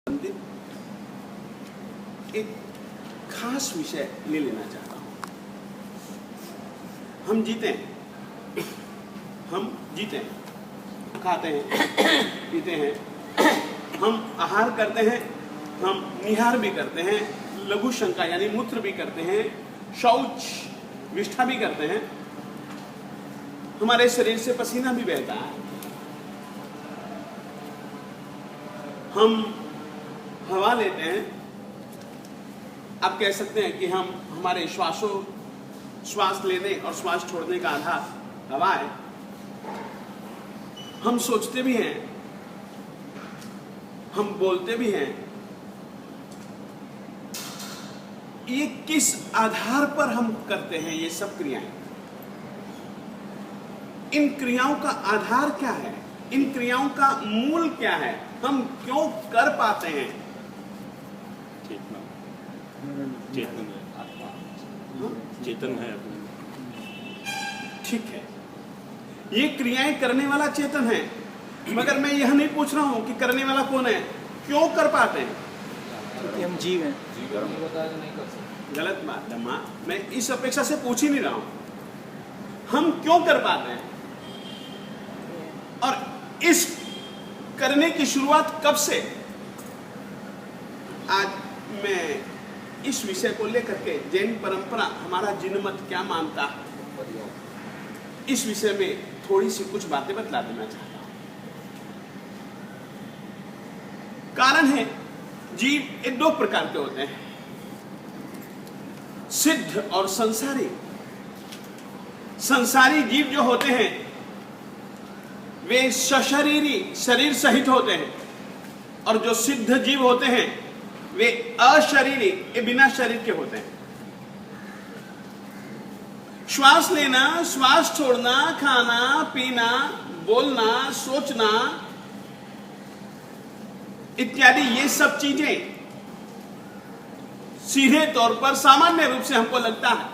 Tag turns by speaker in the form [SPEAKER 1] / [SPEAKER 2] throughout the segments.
[SPEAKER 1] संबंधित एक खास विषय ले लेना चाहता हूं। हम जीते हैं, खाते हैं, पीते हैं, हम आहार करते हैं, हम निहार भी करते हैं, लघु शंका यानी मूत्र भी करते हैं, शौच विष्ठा भी करते हैं, हमारे शरीर से पसीना भी बहता है, हम हवा लेते हैं। आप कह सकते हैं कि हम हमारे श्वास लेने और श्वास छोड़ने का आधार हवा है। हम सोचते भी हैं, हम बोलते भी हैं। ये किस आधार पर हम करते हैं ये सब क्रियाएं? इन क्रियाओं का आधार क्या है? इन क्रियाओं का मूल क्या है? हम क्यों कर पाते हैं?
[SPEAKER 2] चेतन है।
[SPEAKER 1] ठीक है, ये क्रियाएं करने वाला चेतन है, मगर मैं यह नहीं पूछ रहा हूं कि करने वाला कौन है, क्यों कर पाते हैं?
[SPEAKER 3] क्योंकि हम जीव हैं।
[SPEAKER 1] गलत बात है मां, मैं इस अपेक्षा से पूछ ही नहीं रहा हूं। हम क्यों कर पाते हैं और इस करने की शुरुआत कब से? आज मैं इस विषय को लेकर के जैन परंपरा हमारा जिनमत क्या मानता है, इस विषय में थोड़ी सी कुछ बातें बतला देना चाहता हूं। कारण है, जीव ये दो प्रकार के होते हैं, सिद्ध और संसारी। संसारी जीव जो होते हैं वे सशरीरी शरीर सहित होते हैं, और जो सिद्ध जीव होते हैं वे अशरीरी ये बिना शरीर के होते हैं। श्वास लेना, श्वास छोड़ना, खाना पीना, बोलना, सोचना इत्यादि ये सब चीजें सीधे तौर पर सामान्य रूप से हमको लगता है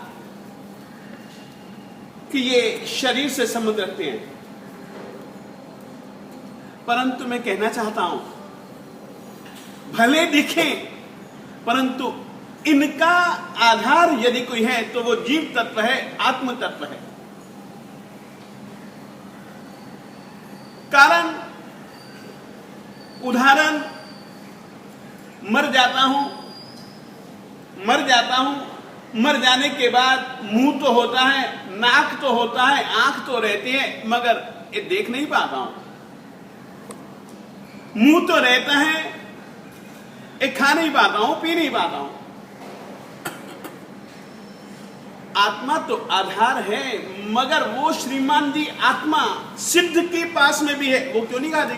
[SPEAKER 1] कि ये शरीर से संबंध रखते हैं, परंतु मैं कहना चाहता हूं भले दिखें परंतु इनका आधार यदि कोई है तो वो जीव तत्व है, आत्म तत्व है। कारण, उदाहरण, मर जाता हूं, मर जाने के बाद मुंह तो होता है, नाक तो होता है, आंख तो रहती है, मगर ये देख नहीं पाता हूं। मुंह तो रहता है, ये खा नहीं पाता हूं, पी नहीं पाता हूं। आत्मा तो आधार है, मगर वो श्रीमान जी आत्मा सिद्ध के पास में भी है, वो क्यों नहीं खाती?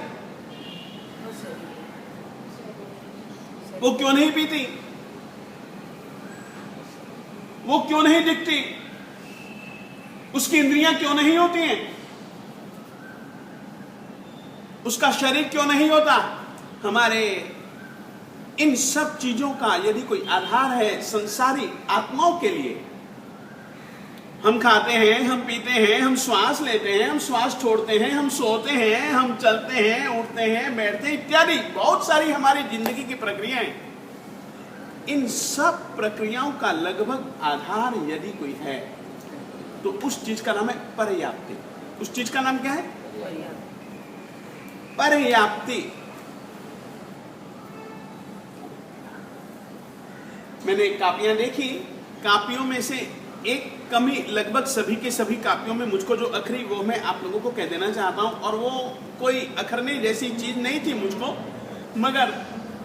[SPEAKER 1] वो क्यों नहीं पीती? वो क्यों नहीं दिखती? उसकी इंद्रियां क्यों नहीं होती हैं? उसका शरीर क्यों नहीं होता? हमारे इन सब चीजों का यदि कोई आधार है संसारी आत्माओं के लिए, हम खाते हैं, हम पीते हैं, हम श्वास लेते हैं, हम श्वास छोड़ते हैं, हम सोते हैं, हम चलते हैं, उठते हैं, बैठते हैं इत्यादि बहुत सारी हमारी जिंदगी की प्रक्रियाएं। इन सब प्रक्रियाओं का लगभग आधार यदि कोई है तो उस चीज का नाम है पर्याप्ति। उस चीज का नाम क्या है? पर्याप्ति। मैंने कापियां देखी, कापियों में से एक कमी लगभग सभी के सभी कापियों में मुझको जो अखरी वो मैं आप लोगों को कह देना चाहता हूं, और वो कोई अखरने जैसी चीज नहीं थी मुझको, मगर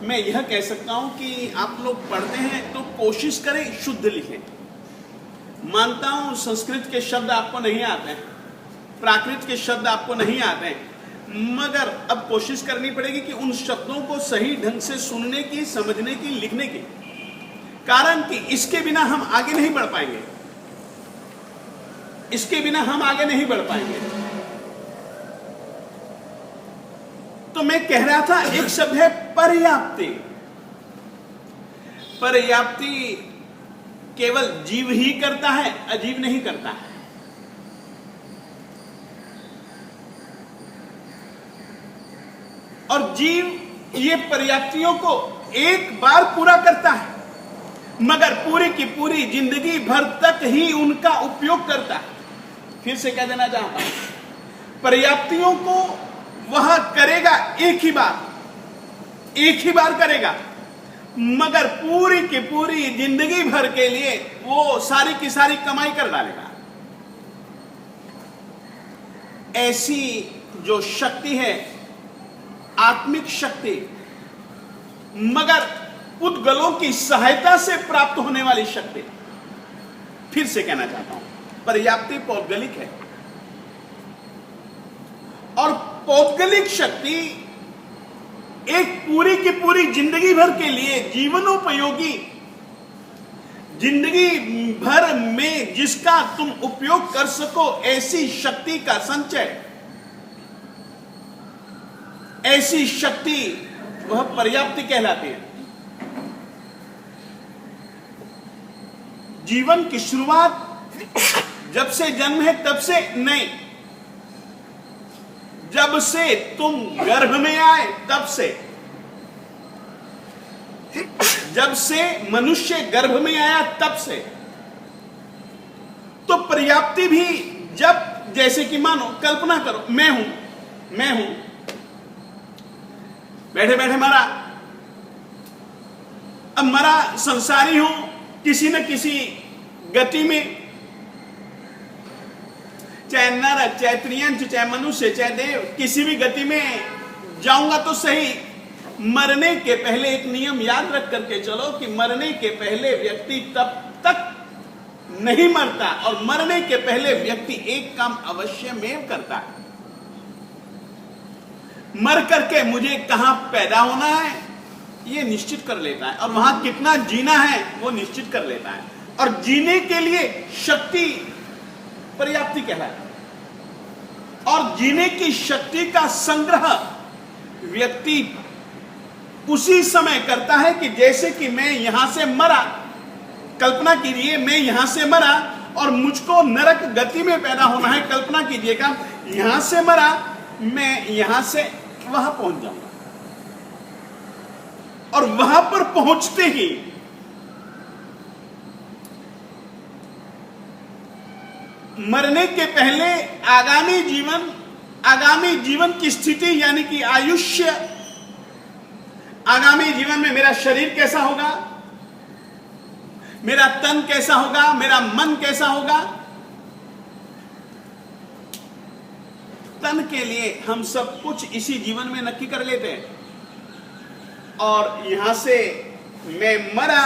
[SPEAKER 1] मैं यह कह सकता हूं कि आप लोग पढ़ते हैं तो कोशिश करें शुद्ध लिखें। मानता हूं संस्कृत के शब्द आपको नहीं आते हैं, प्राकृत के शब्द आपको नहीं आते हैं, मगर अब कोशिश करनी पड़ेगी कि उन शब्दों को सही ढंग से सुनने की, समझने की, लिखने की। कारण कि इसके बिना हम आगे नहीं बढ़ पाएंगे, इसके बिना हम आगे नहीं बढ़ पाएंगे। तो मैं कह रहा था एक शब्द है पर्याप्ति। पर्याप्ति केवल जीव ही करता है, अजीव नहीं करता है। और जीव ये पर्याप्तियों को एक बार पूरा करता है, मगर पूरी की पूरी जिंदगी भर तक ही उनका उपयोग करता है। फिर से कह देना चाहता हूं, पर्याप्तियों को वह करेगा एक ही बार करेगा, मगर पूरी की पूरी जिंदगी भर के लिए वो सारी की सारी कमाई कर डालेगा। ऐसी जो शक्ति है आत्मिक शक्ति, मगर पुद्गलों की सहायता से प्राप्त होने वाली शक्ति। फिर से कहना चाहता हूं, पर्याप्ति पौद्गलिक है और पौद्गलिक शक्ति एक पूरी की पूरी जिंदगी भर के लिए जीवनोपयोगी, जिंदगी भर में जिसका तुम उपयोग कर सको ऐसी शक्ति का संचय, ऐसी शक्ति वह पर्याप्ति कहलाती है। जीवन की शुरुआत जब से जन्म है तब से नहीं, जब से तुम गर्भ में आए तब से, जब से मनुष्य गर्भ में आया तब से। तो पर्याप्ति भी जब, जैसे कि मानो कल्पना करो, मैं हूं बैठे बैठे मरा, अब मरा संसारी हूं किसी न किसी गति में, चाहे नरक, चाहे त्रियंच, चाहे मनुष्य, चाहे देव, किसी भी गति में जाऊंगा तो सही। मरने के पहले एक नियम याद रख करके चलो कि मरने के पहले व्यक्ति तब तक नहीं मरता, और मरने के पहले व्यक्ति एक काम अवश्य में करता है, मर करके मुझे कहां पैदा होना है ये निश्चित कर लेता है, और वहां कितना जीना है वो निश्चित कर लेता है। और जीने के लिए शक्ति पर्याप्ति कहलाती है, और जीने की शक्ति का संग्रह व्यक्ति उसी समय करता है कि जैसे कि मैं यहां से मरा, कल्पना कीजिए मैं यहां से मरा और मुझको नरक गति में पैदा होना है। कल्पना कीजिएगा यहां से मरा, मैं यहां से वहां पहुंच जाऊंगा, और वहां पर पहुंचते ही मरने के पहले आगामी जीवन की स्थिति, यानी कि आयुष्य, आगामी जीवन में मेरा शरीर कैसा होगा, मेरा तन कैसा होगा, मेरा मन कैसा होगा। तन के लिए हम सब कुछ इसी जीवन में नक्की कर लेते हैं, और यहां से मैं मरा,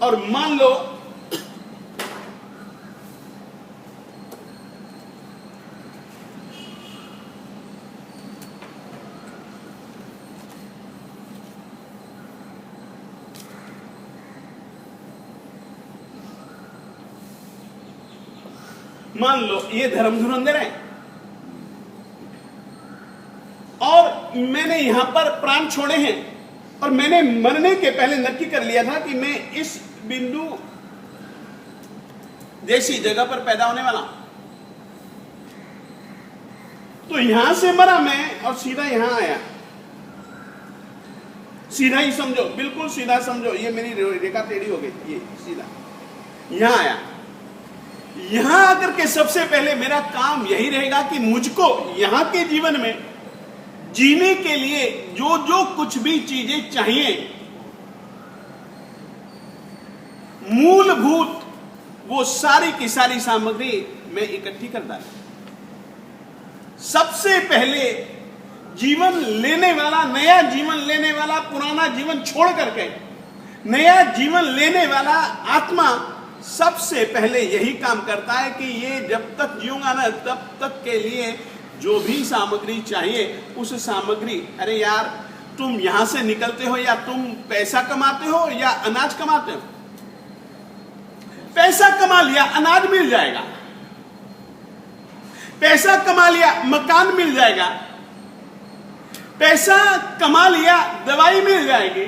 [SPEAKER 1] और मान लो ये धर्म धुरंधर है, और मैंने यहां पर प्राण छोड़े हैं, और मैंने मरने के पहले नक्की कर लिया था कि मैं इस बिंदु जैसी जगह पर पैदा होने वाला हूं। तो यहां से मरा मैं और सीधा यहां आया, सीधा ही समझो, बिल्कुल सीधा समझो, ये मेरी रेखा टेढ़ी हो गई, ये सीधा यहां आया। यहां आकर के सबसे पहले मेरा काम यही रहेगा कि मुझको यहां के जीवन में जीने के लिए जो जो कुछ भी चीजें चाहिए, मूलभूत, वो सारी की सारी सामग्री मैं इकट्ठी कर डालूं। सबसे पहले जीवन लेने वाला, नया जीवन लेने वाला, पुराना जीवन छोड़ करके नया जीवन लेने वाला आत्मा सबसे पहले यही काम करता है कि ये जब तक जीऊंगा ना तब तक के लिए जो भी सामग्री चाहिए उस सामग्री, अरे यार तुम यहां से निकलते हो या तुम पैसा कमाते हो या अनाज कमाते हो, पैसा कमा लिया अनाज मिल जाएगा, पैसा कमा लिया मकान मिल जाएगा, पैसा कमा लिया दवाई मिल जाएगी।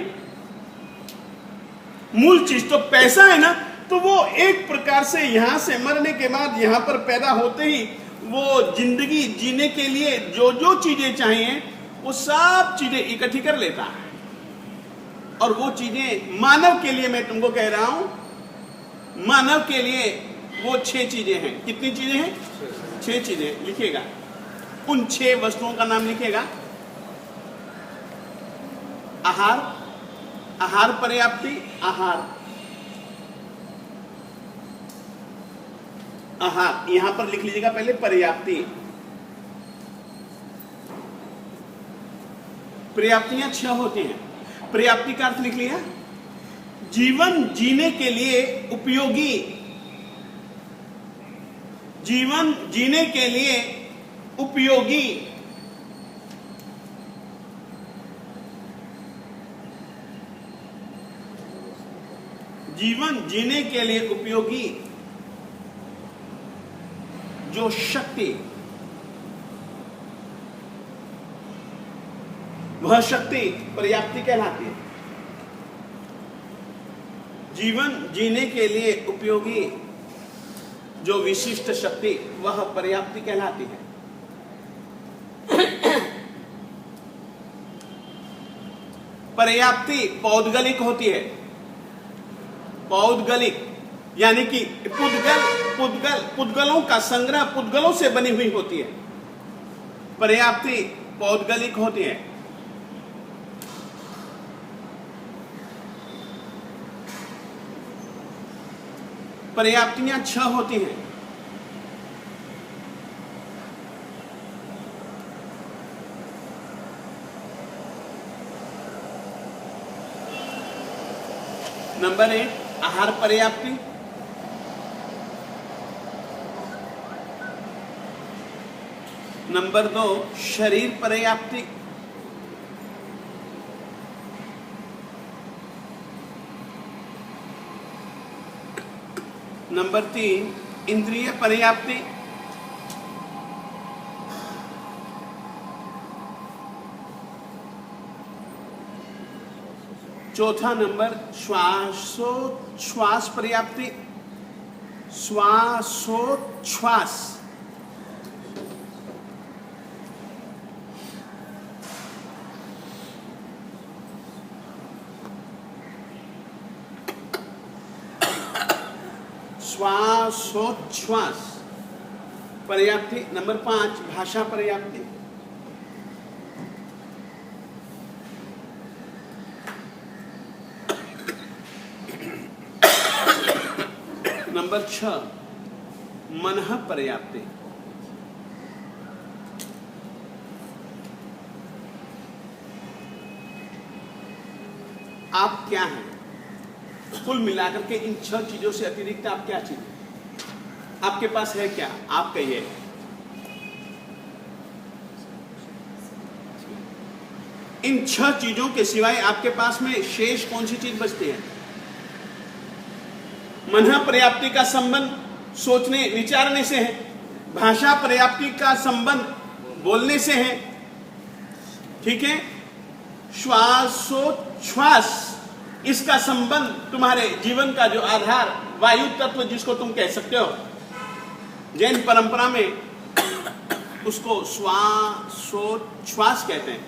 [SPEAKER 1] मूल चीज तो पैसा है ना। तो वो एक प्रकार से यहां से मरने के बाद यहां पर पैदा होते ही वो जिंदगी जीने के लिए जो जो चीजें चाहिए वो सब चीजें इकट्ठी कर लेता है। और वो चीजें मानव के लिए, मैं तुमको कह रहा हूं, मानव के लिए वो 6 चीजें हैं। कितनी चीजें हैं? 6 चीजें। लिखिएगा, उन 6 वस्तुओं का नाम लिखिएगा। आहार, आहार पर्याप्ति, आहार, आहार, यहां पर लिख लीजिएगा पहले पर्याप्ति। पर्याप्तियां 6 होती हैं। पर्याप्ति का अर्थ लिख लिया, जीवन जीने के लिए उपयोगी, जीवन जीने के लिए उपयोगी, जीवन जीने के लिए उपयोगी जो शक्ति, वह शक्ति पर्याप्ति कहलाती है। जीवन जीने के लिए उपयोगी जो विशिष्ट शक्ति, वह पर्याप्ति कहलाती है। पर्याप्ति पौद्गलिक होती है। पौद्गलिक यानी कि पुद्गलों का संग्रह, पुद्गलों से बनी हुई होती है। पर्याप्ति पौद्गलिक होती है। पर्याप्तियां 6 होती हैं। नंबर 1 आहार पर्याप्ति, नंबर 2 शरीर पर्याप्ति, नंबर 3 इंद्रिय पर्याप्ति, चौथा नंबर श्वासोच्छ्वास पर्याप्ति, श्वासोच्छ्वास, श्वासोच्छ्वास पर्याप्ति। नंबर 5 भाषा पर्याप्ति, नंबर 6 मनः पर्याप्ति। आप क्या हैं? कुल मिलाकर के इन 6 चीजों से अतिरिक्त आप क्या चीज हैं? आपके पास है क्या? आप कहिए। इन 6 चीजों के सिवाय आपके पास में शेष कौन सी चीज बचती है? मनः पर्याप्ति का संबंध सोचने विचारने से है। भाषा पर्याप्ति का संबंध बोलने से है। ठीक है। श्वासोच्छ्वास, इसका संबंध तुम्हारे जीवन का जो आधार वायु तत्व जिसको तुम कह सकते हो, जैन परंपरा में उसको श्वासोच्छ्वास कहते हैं।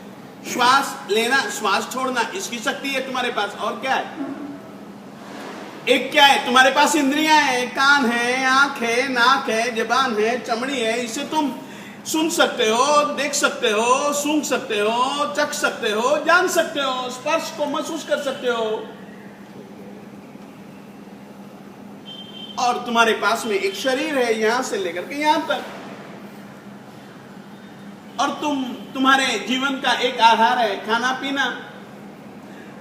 [SPEAKER 1] श्वास लेना, श्वास छोड़ना, इसकी शक्ति है तुम्हारे पास। और क्या है? एक क्या है? तुम्हारे पास इंद्रियां हैं, कान है, आंख है, नाक है, जबान है, चमड़ी है। इससे तुम सुन सकते हो, देख सकते हो, सूंघ सकते हो, चख सकते हो, जान सकते हो, स्पर्श को महसूस कर सकते हो। और तुम्हारे पास में एक शरीर है, यहां से लेकर के यहां तक। और तुम्हारे जीवन का एक आहार है, खाना पीना।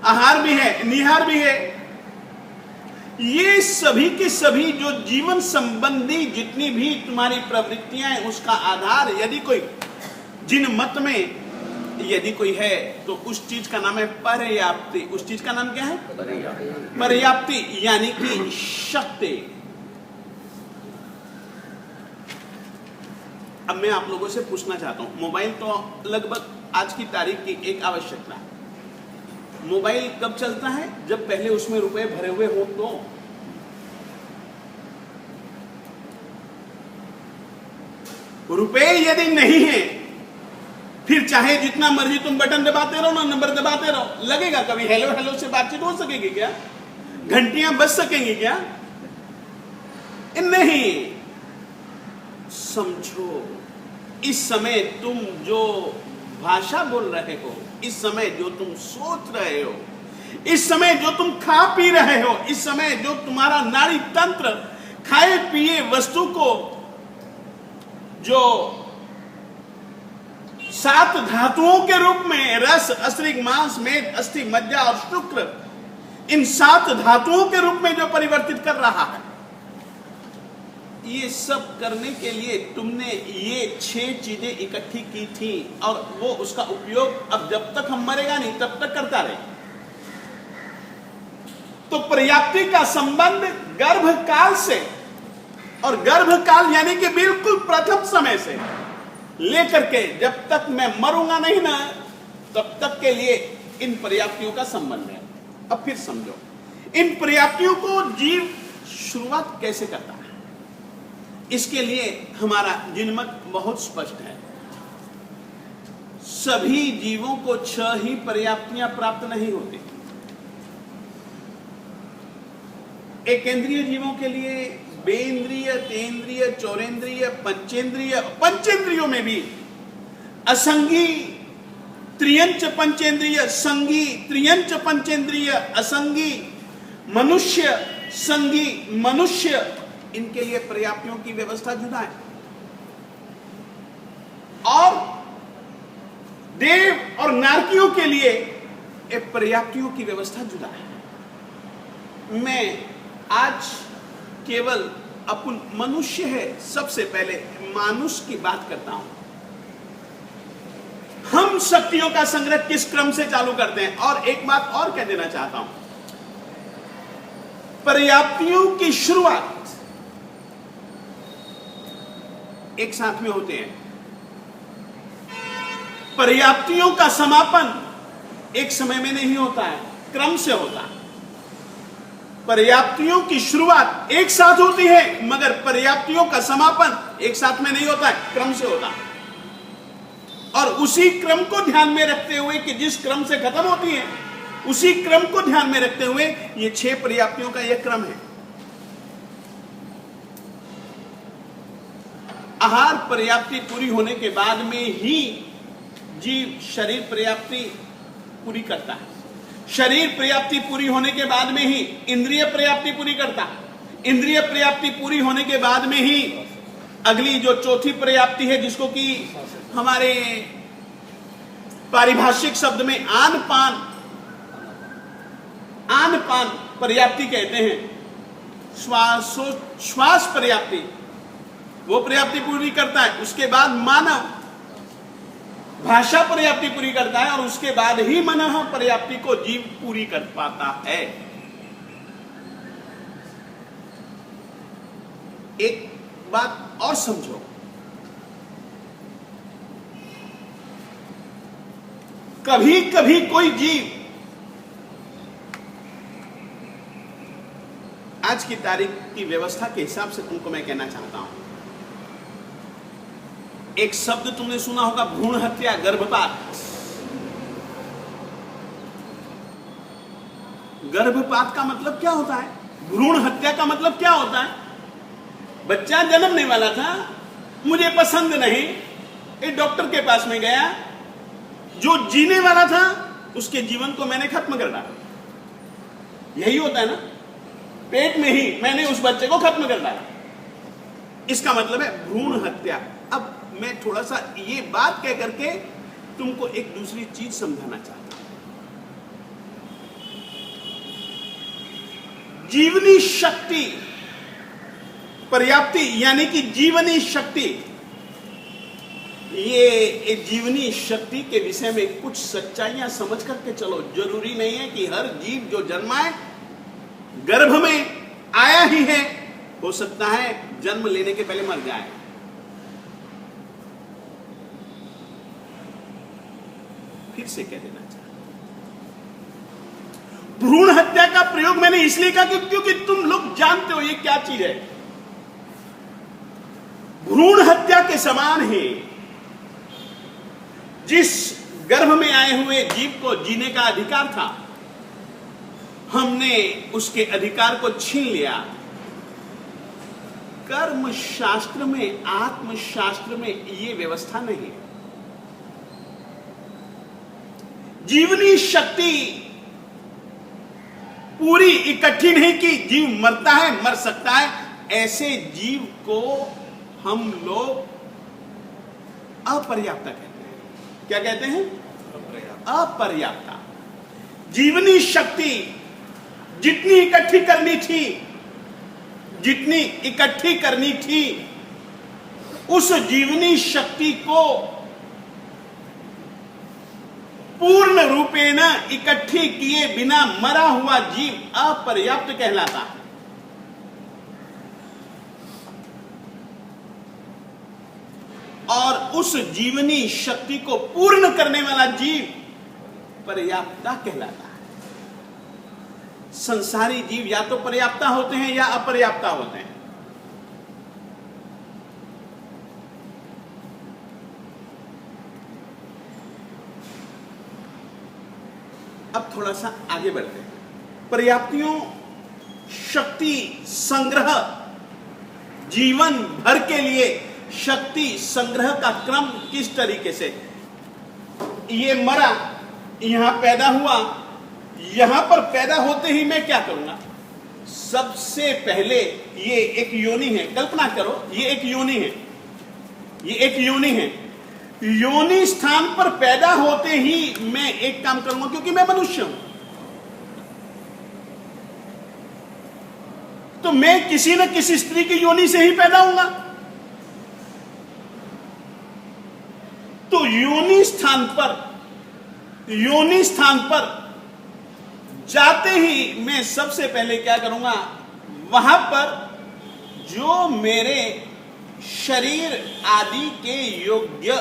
[SPEAKER 1] आहार भी है, निहार भी है। ये सभी के सभी जो जीवन संबंधी जितनी भी तुम्हारी प्रवृत्तियां हैं, उसका आधार यदि कोई जिन मत में यदि कोई है तो उस चीज का नाम है पर्याप्ति। उस चीज का नाम क्या है? पर्याप्ति यानी कि शक्ति। अब मैं आप लोगों से पूछना चाहता हूं, मोबाइल तो लगभग आज की तारीख की एक आवश्यकता है। मोबाइल कब चलता है? जब पहले उसमें रुपए भरे हुए हो तो। रुपए यदि नहीं है फिर चाहे जितना मर्जी तुम बटन दबाते रहो ना, नंबर दबाते रहो, लगेगा कभी हेलो हेलो से बातचीत हो सकेगी क्या? घंटियां बज सकेंगी क्या? नहीं। समझो, इस समय तुम जो भाषा बोल रहे हो, इस समय जो तुम सोच रहे हो, इस समय जो तुम खा पी रहे हो, इस समय जो तुम्हारा नाड़ी तंत्र खाए पिए वस्तु को जो 7 धातुओं के रूप में रस, अश्रिक, मांस, मेद, अस्थि, मज्जा और शुक्र, इन 7 धातुओं के रूप में जो परिवर्तित कर रहा है, ये सब करने के लिए तुमने ये 6 चीजें इकट्ठी की थी और वो उसका उपयोग अब जब तक हम मरेगा नहीं तब तक करता रहे। तो पर्याप्ति का संबंध गर्भकाल से, और गर्भकाल यानी कि बिल्कुल प्रथम समय से लेकर के जब तक मैं मरूंगा नहीं ना, तब तक के लिए इन पर्याप्तियों का संबंध है। अब फिर समझो, इन पर्याप्तियों को जीव शुरुआत कैसे करता है? इसके लिए हमारा जिनमत बहुत स्पष्ट है। सभी जीवों को 6 ही पर्याप्तियां प्राप्त नहीं होती। एकेंद्रिय जीवों के लिए बेंद्रिय, तेंद्रिय, चौरेंद्रिय, पंचेंद्रिय, पंचेंद्रियों में भी असंगी, त्रियंच पंचेंद्रिय, संगी, त्रियंच पंचेंद्रिय, असंगी, मनुष्य, संगी, मनुष्य, इनके लिए पर्याप्तियों की व्यवस्था जुदा है। और देव और नारकियों के लिए पर्याप्तियों की व्यवस्था जुदा है। मैं आज केवल अपन मनुष्य है, सबसे पहले मानुष की बात करता हूं। हम शक्तियों का संग्रह किस क्रम से चालू करते हैं? और एक बात और कह देना चाहता हूं, पर्याप्तियों की शुरुआत एक साथ में होते हैं, पर्याप्तियों का समापन एक समय में नहीं होता है, क्रम से होता है। पर्याप्तियों की शुरुआत एक साथ होती है, मगर पर्याप्तियों का समापन एक साथ में नहीं होता है, क्रम से होता है। और उसी क्रम को ध्यान में रखते हुए कि जिस क्रम से खत्म होती है, उसी क्रम को ध्यान में रखते हुए ये 6 पर्याप्तियों का यह क्रम है। आहार पर्याप्ति पूरी होने के बाद में ही जीव शरीर पर्याप्ति पूरी करता है। शरीर पर्याप्ति पूरी होने के बाद में ही इंद्रिय पर्याप्ति पूरी करता है। इंद्रिय पर्याप्ति पूरी होने के बाद में ही अगली जो चौथी पर्याप्ति है, जिसको कि हमारे पारिभाषिक शब्द में आन पान पर्याप्ति कहते हैं, श्वास पर्याप्ति, वो पर्याप्ति पूरी करता है। उसके बाद मानव भाषा पर्याप्ति पूरी करता है, और उसके बाद ही मनः पर्याप्ति को जीव पूरी कर पाता है। एक बात और समझो, कभी कभी कोई जीव, आज की तारीख की व्यवस्था के हिसाब से तुमको मैं कहना चाहता हूं, एक शब्द तुमने सुना होगा, भ्रूण हत्या, गर्भपात। गर्भपात का मतलब क्या होता है? भ्रूण हत्या का मतलब क्या होता है? बच्चा जन्मने वाला था, मुझे पसंद नहीं, एक डॉक्टर के पास में गया, जो जीने वाला था उसके जीवन को मैंने खत्म कर डाला। यही होता है ना, पेट में ही मैंने उस बच्चे को खत्म कर डाला। इसका मतलब है भ्रूण हत्या। अब मैं थोड़ा सा ये बात कह करके तुमको एक दूसरी चीज समझाना चाहता हूं। जीवनी शक्ति पर्याप्ति यानी कि जीवनी शक्ति, ये जीवनी शक्ति के विषय में कुछ सच्चाइयां समझ करके चलो। जरूरी नहीं है कि हर जीव जो जन्माए गर्भ में आया ही है, हो सकता है जन्म लेने के पहले मर जाए। फिर से कह देना चाहता, भ्रूण हत्या का प्रयोग मैंने इसलिए कहा क्योंकि तुम लोग जानते हो ये क्या चीज है। भ्रूण हत्या के समान ही जिस गर्भ में आए हुए जीव को जीने का अधिकार था, हमने उसके अधिकार को छीन लिया। कर्म शास्त्र में, आत्म शास्त्र में यह व्यवस्था नहीं है। जीवनी शक्ति पूरी इकट्ठी नहीं की, जीव मरता है, मर सकता है, ऐसे जीव को हम लोग अपर्याप्त कहते हैं। क्या कहते हैं? अपर्याप्त। जीवनी शक्ति जितनी इकट्ठी करनी थी, उस जीवनी शक्ति को पूर्ण रूपेण इकट्ठी किए बिना मरा हुआ जीव अपर्याप्त कहलाता है। और उस जीवनी शक्ति को पूर्ण करने वाला जीव पर्याप्ता कहलाता है। संसारी जीव या तो पर्याप्ता होते हैं या अपर्याप्ता होते हैं। अब थोड़ा सा आगे बढ़ते हैं। पर्याप्तियों शक्ति संग्रह, जीवन भर के लिए शक्ति संग्रह का क्रम किस तरीके से? ये मरा, यहां पैदा हुआ, यहां पर पैदा होते ही मैं क्या करूंगा? सबसे पहले ये एक योनि है, कल्पना करो, ये एक योनि है, ये एक योनि है। योनि स्थान पर पैदा होते ही मैं एक काम करूंगा, क्योंकि मैं मनुष्य हूं, तो मैं किसी न किसी स्त्री की योनि से ही पैदा होऊंगा। तो योनि स्थान पर जाते ही मैं सबसे पहले क्या करूंगा? वहां पर जो मेरे शरीर आदि के योग्य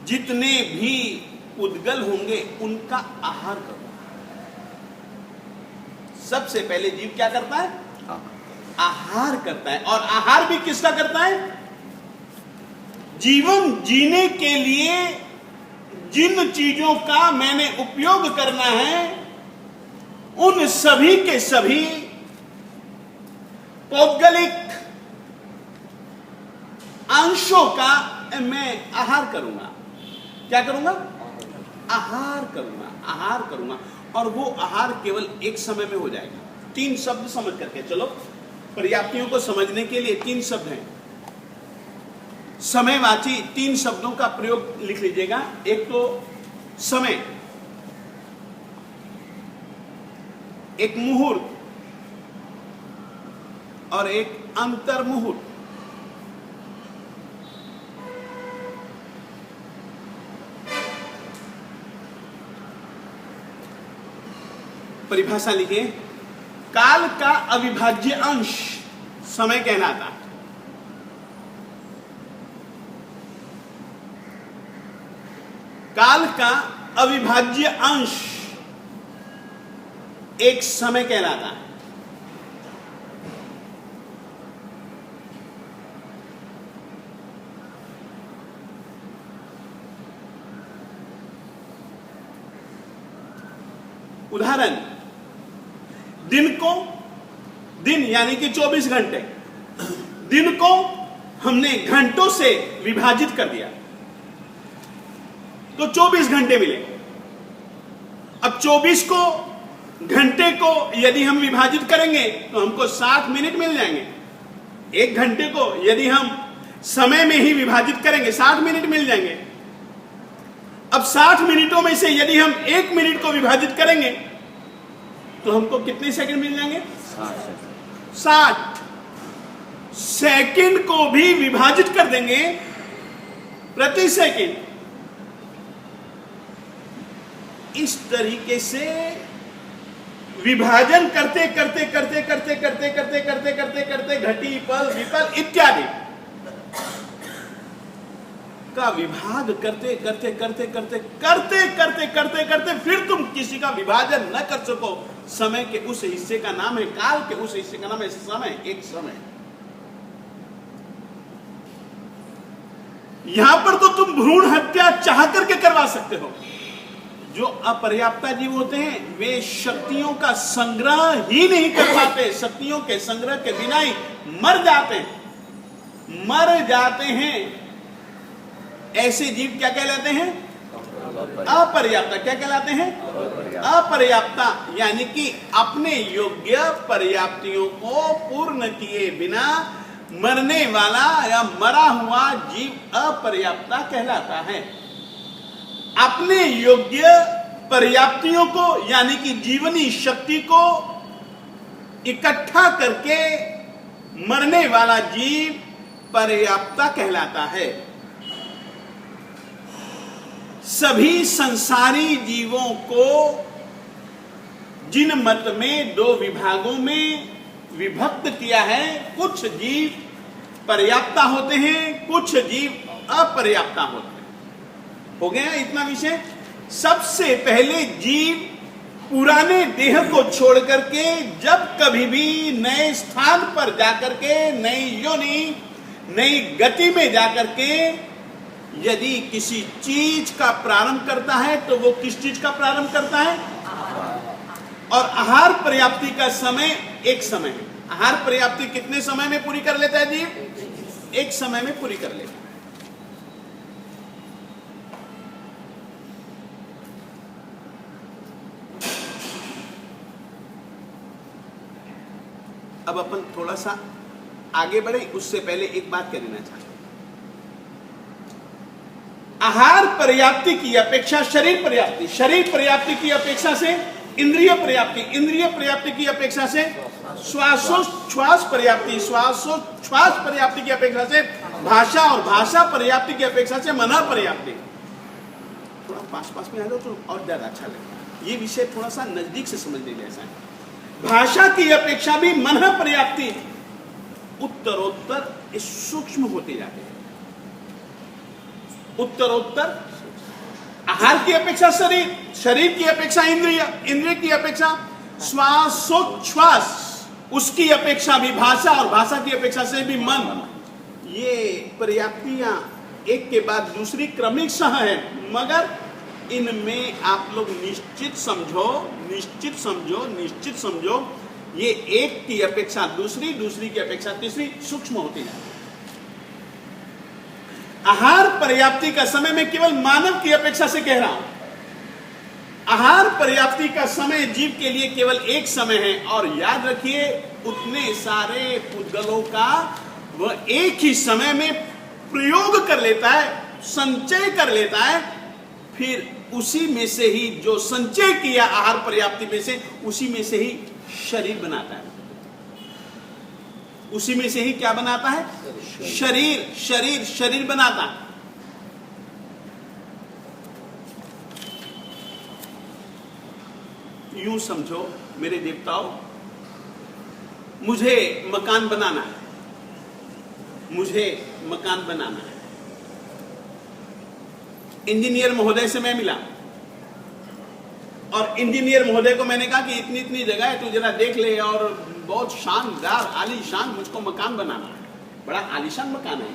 [SPEAKER 1] जितने भी उद्गल होंगे उनका आहार करूंगा। सबसे पहले जीव क्या करता है? आहार करता है। और आहार भी किसका करता है? जीवन जीने के लिए जिन चीजों का मैंने उपयोग करना है, उन सभी के सभी पौद्गलिक अंशों का मैं आहार करूंगा। क्या करूंगा? आहार करूंगा। और वो आहार केवल एक समय में हो जाएगा। 3 शब्द समझ करके चलो, पर्याप्तियों को समझने के लिए 3 शब्द हैं। समयवाची 3 शब्दों का प्रयोग लिख लीजिएगा। एक तो समय, एक मुहूर्त और एक अंतर्मुहूर्त। परिभाषा लिखिए। काल का अविभाज्य अंश समय कहलाता है। काल का अविभाज्य अंश एक समय कहलाता है। उदाहरण, दिन यानी कि 24 घंटे, दिन को हमने घंटों से विभाजित कर दिया तो 24 घंटे मिले। अब 24 को घंटे को यदि हम विभाजित करेंगे तो हमको 60 मिनट मिल जाएंगे। 1 घंटे को यदि हम समय में ही विभाजित करेंगे 60 मिनट मिल जाएंगे। अब 60 मिनटों में से यदि हम 1 मिनट को विभाजित करेंगे तो हमको कितने सेकंड मिल जाएंगे? 60 सेकंड को भी विभाजित कर देंगे प्रति सेकंड। इस तरीके से विभाजन करते घटी पल विपल इत्यादि का विभाग करते फिर तुम किसी का विभाजन न कर सको। समय के उस हिस्से का नाम है काल, के उस हिस्से का नाम है समय। एक समय यहां पर तो तुम भ्रूण हत्या चाह करके करवा सकते हो। जो अपर्याप्ता जीव होते हैं वे शक्तियों का संग्रह ही नहीं कर पाते, शक्तियों के संग्रह के बिना ही मर जाते हैं। ऐसे जीव क्या कहलाते हैं? अपर्याप्ता। क्या कहलाते हैं? अपर्याप्ता, यानी कि अपने योग्य पर्याप्तियों को पूर्ण किए बिना मरने वाला या मरा हुआ जीव अपर्याप्ता कहलाता है। अपने योग्य पर्याप्तियों को यानी कि जीवनी शक्ति को इकट्ठा करके मरने वाला जीव पर्याप्ता कहलाता है। सभी संसारी जीवों को जिन मत में दो विभागों में विभक्त किया है, कुछ जीव पर्याप्ता होते हैं, कुछ जीव अपर्याप्ता होते हैं। हो गया इतना विषय। सबसे पहले जीव पुराने देह को छोड़ करके जब कभी भी नए स्थान पर जाकर के, नई योनि, नई गति में जाकर के यदि किसी चीज का प्रारंभ करता है तो वो किस चीज का प्रारंभ करता है? और आहार पर्याप्ति का समय एक समय है। आहार पर्याप्ति कितने समय में पूरी कर लेता है जीव? एक समय में पूरी कर लेता है। अब अपन थोड़ा सा आगे बढ़े, उससे पहले एक बात कह देना चाहते हैं। आहार पर्याप्ति की अपेक्षा शरीर पर्याप्ति की अपेक्षा से इंद्रिय पर्याप्ति की अपेक्षा से श्वासोच्छ्वास पर्याप्ति की अपेक्षा से भाषा, और भाषा पर्याप्ति की अपेक्षा से मन पर्याप्ति। थोड़ा पास में आ जाओ तो और ज्यादा अच्छा लगेगा। ये विषय थोड़ा सा नजदीक से समझने जैसा है। भाषा की अपेक्षा भी मन पर्याप्ति उत्तरोत्तर सूक्ष्म होते जाते हैं। उत्तरोत्तर आहार की अपेक्षा शरीर की अपेक्षा इंद्रिय की अपेक्षा श्वासोच्छ्वास, उसकी अपेक्षा भी भाषा, और भाषा की अपेक्षा से भी मन। ये पर्याप्तियां एक के बाद दूसरी क्रमिक सह है, मगर इनमें आप लोग निश्चित समझो, ये एक की अपेक्षा दूसरी, दूसरी की अपेक्षा तीसरी सूक्ष्म होती है। आहार पर्याप्ति का समय मैं केवल मानव की अपेक्षा से कह रहा हूं। आहार पर्याप्ति का समय जीव के लिए केवल एक समय है, और याद रखिए उतने सारे पुद्गलों का वह एक ही समय में प्रयोग कर लेता है, संचय कर लेता है, फिर उसी में से ही जो संचय किया आहार पर्याप्ति में से, उसी में से ही शरीर बनाता है। उसी में से ही क्या बनाता है? शरीर बनाता है। यूं समझो मेरे देवताओं, मुझे मकान बनाना है। इंजीनियर महोदय से मैं मिला, और इंजीनियर महोदय को मैंने कहा कि इतनी इतनी जगह है, तू जरा देख ले, और बहुत शानदार आलीशान मुझको मकान बनाना है। बड़ा आलीशान मकान है,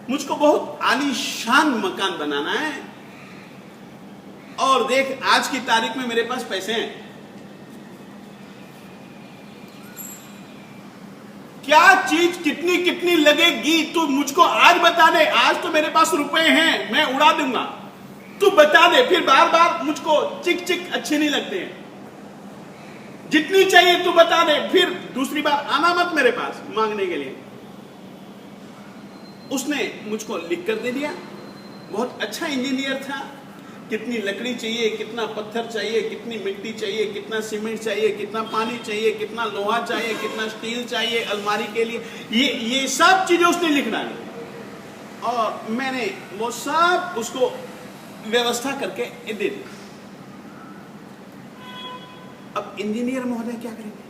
[SPEAKER 1] मुझको बहुत आलीशान मकान बनाना है। और देख आज की तारीख में मेरे पास पैसे हैं, क्या चीज कितनी कितनी लगेगी तू मुझको आज बता दे। आज तो मेरे पास रुपए हैं, मैं उड़ा दूंगा, तू बता दे। फिर बार बार मुझको चिक अच्छे नहीं लगते हैं, जितनी चाहिए तू बता दे, फिर दूसरी बार आना मत मेरे पास मांगने के लिए। उसने मुझको लिख कर दे दिया। बहुत अच्छा इंजीनियर था। कितनी लकड़ी चाहिए, कितना पत्थर चाहिए, कितनी मिट्टी चाहिए, कितना सीमेंट चाहिए, कितना पानी चाहिए, कितना लोहा चाहिए, कितना स्टील चाहिए अलमारी के लिए, ये सब चीजें उसने लिख डाली, और मैंने वो सब उसको व्यवस्था करके दे दी। अब इंजीनियर महोदय क्या करेंगे?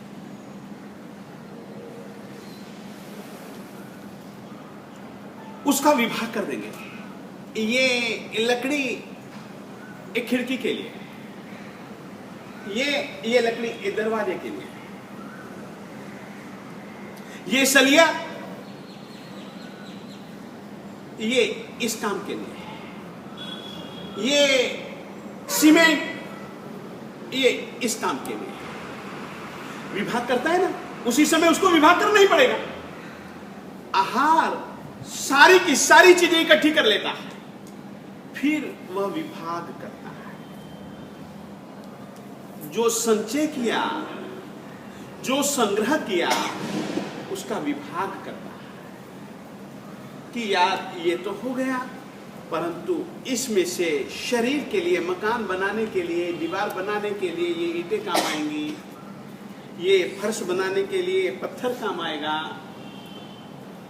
[SPEAKER 1] उसका विभाग कर देंगे। ये लकड़ी एक खिड़की के लिए, ये लकड़ी एक दरवाजे के लिए, ये सलिया ये इस काम के लिए है, ये सीमेंट ये इस काम के लिए है। विभाग करता है ना, उसी समय उसको विभाग करना ही पड़ेगा। आहार सारी की सारी चीजें इकट्ठी कर लेता है, फिर वह विभाग करता है। जो संचय किया, जो संग्रह किया, उसका विभाग करता है कि यार ये तो हो गया, परंतु इसमें से शरीर के लिए, मकान बनाने के लिए, दीवार बनाने के लिए ये ईंटें काम आएंगी, ये फर्श बनाने के लिए पत्थर काम आएगा।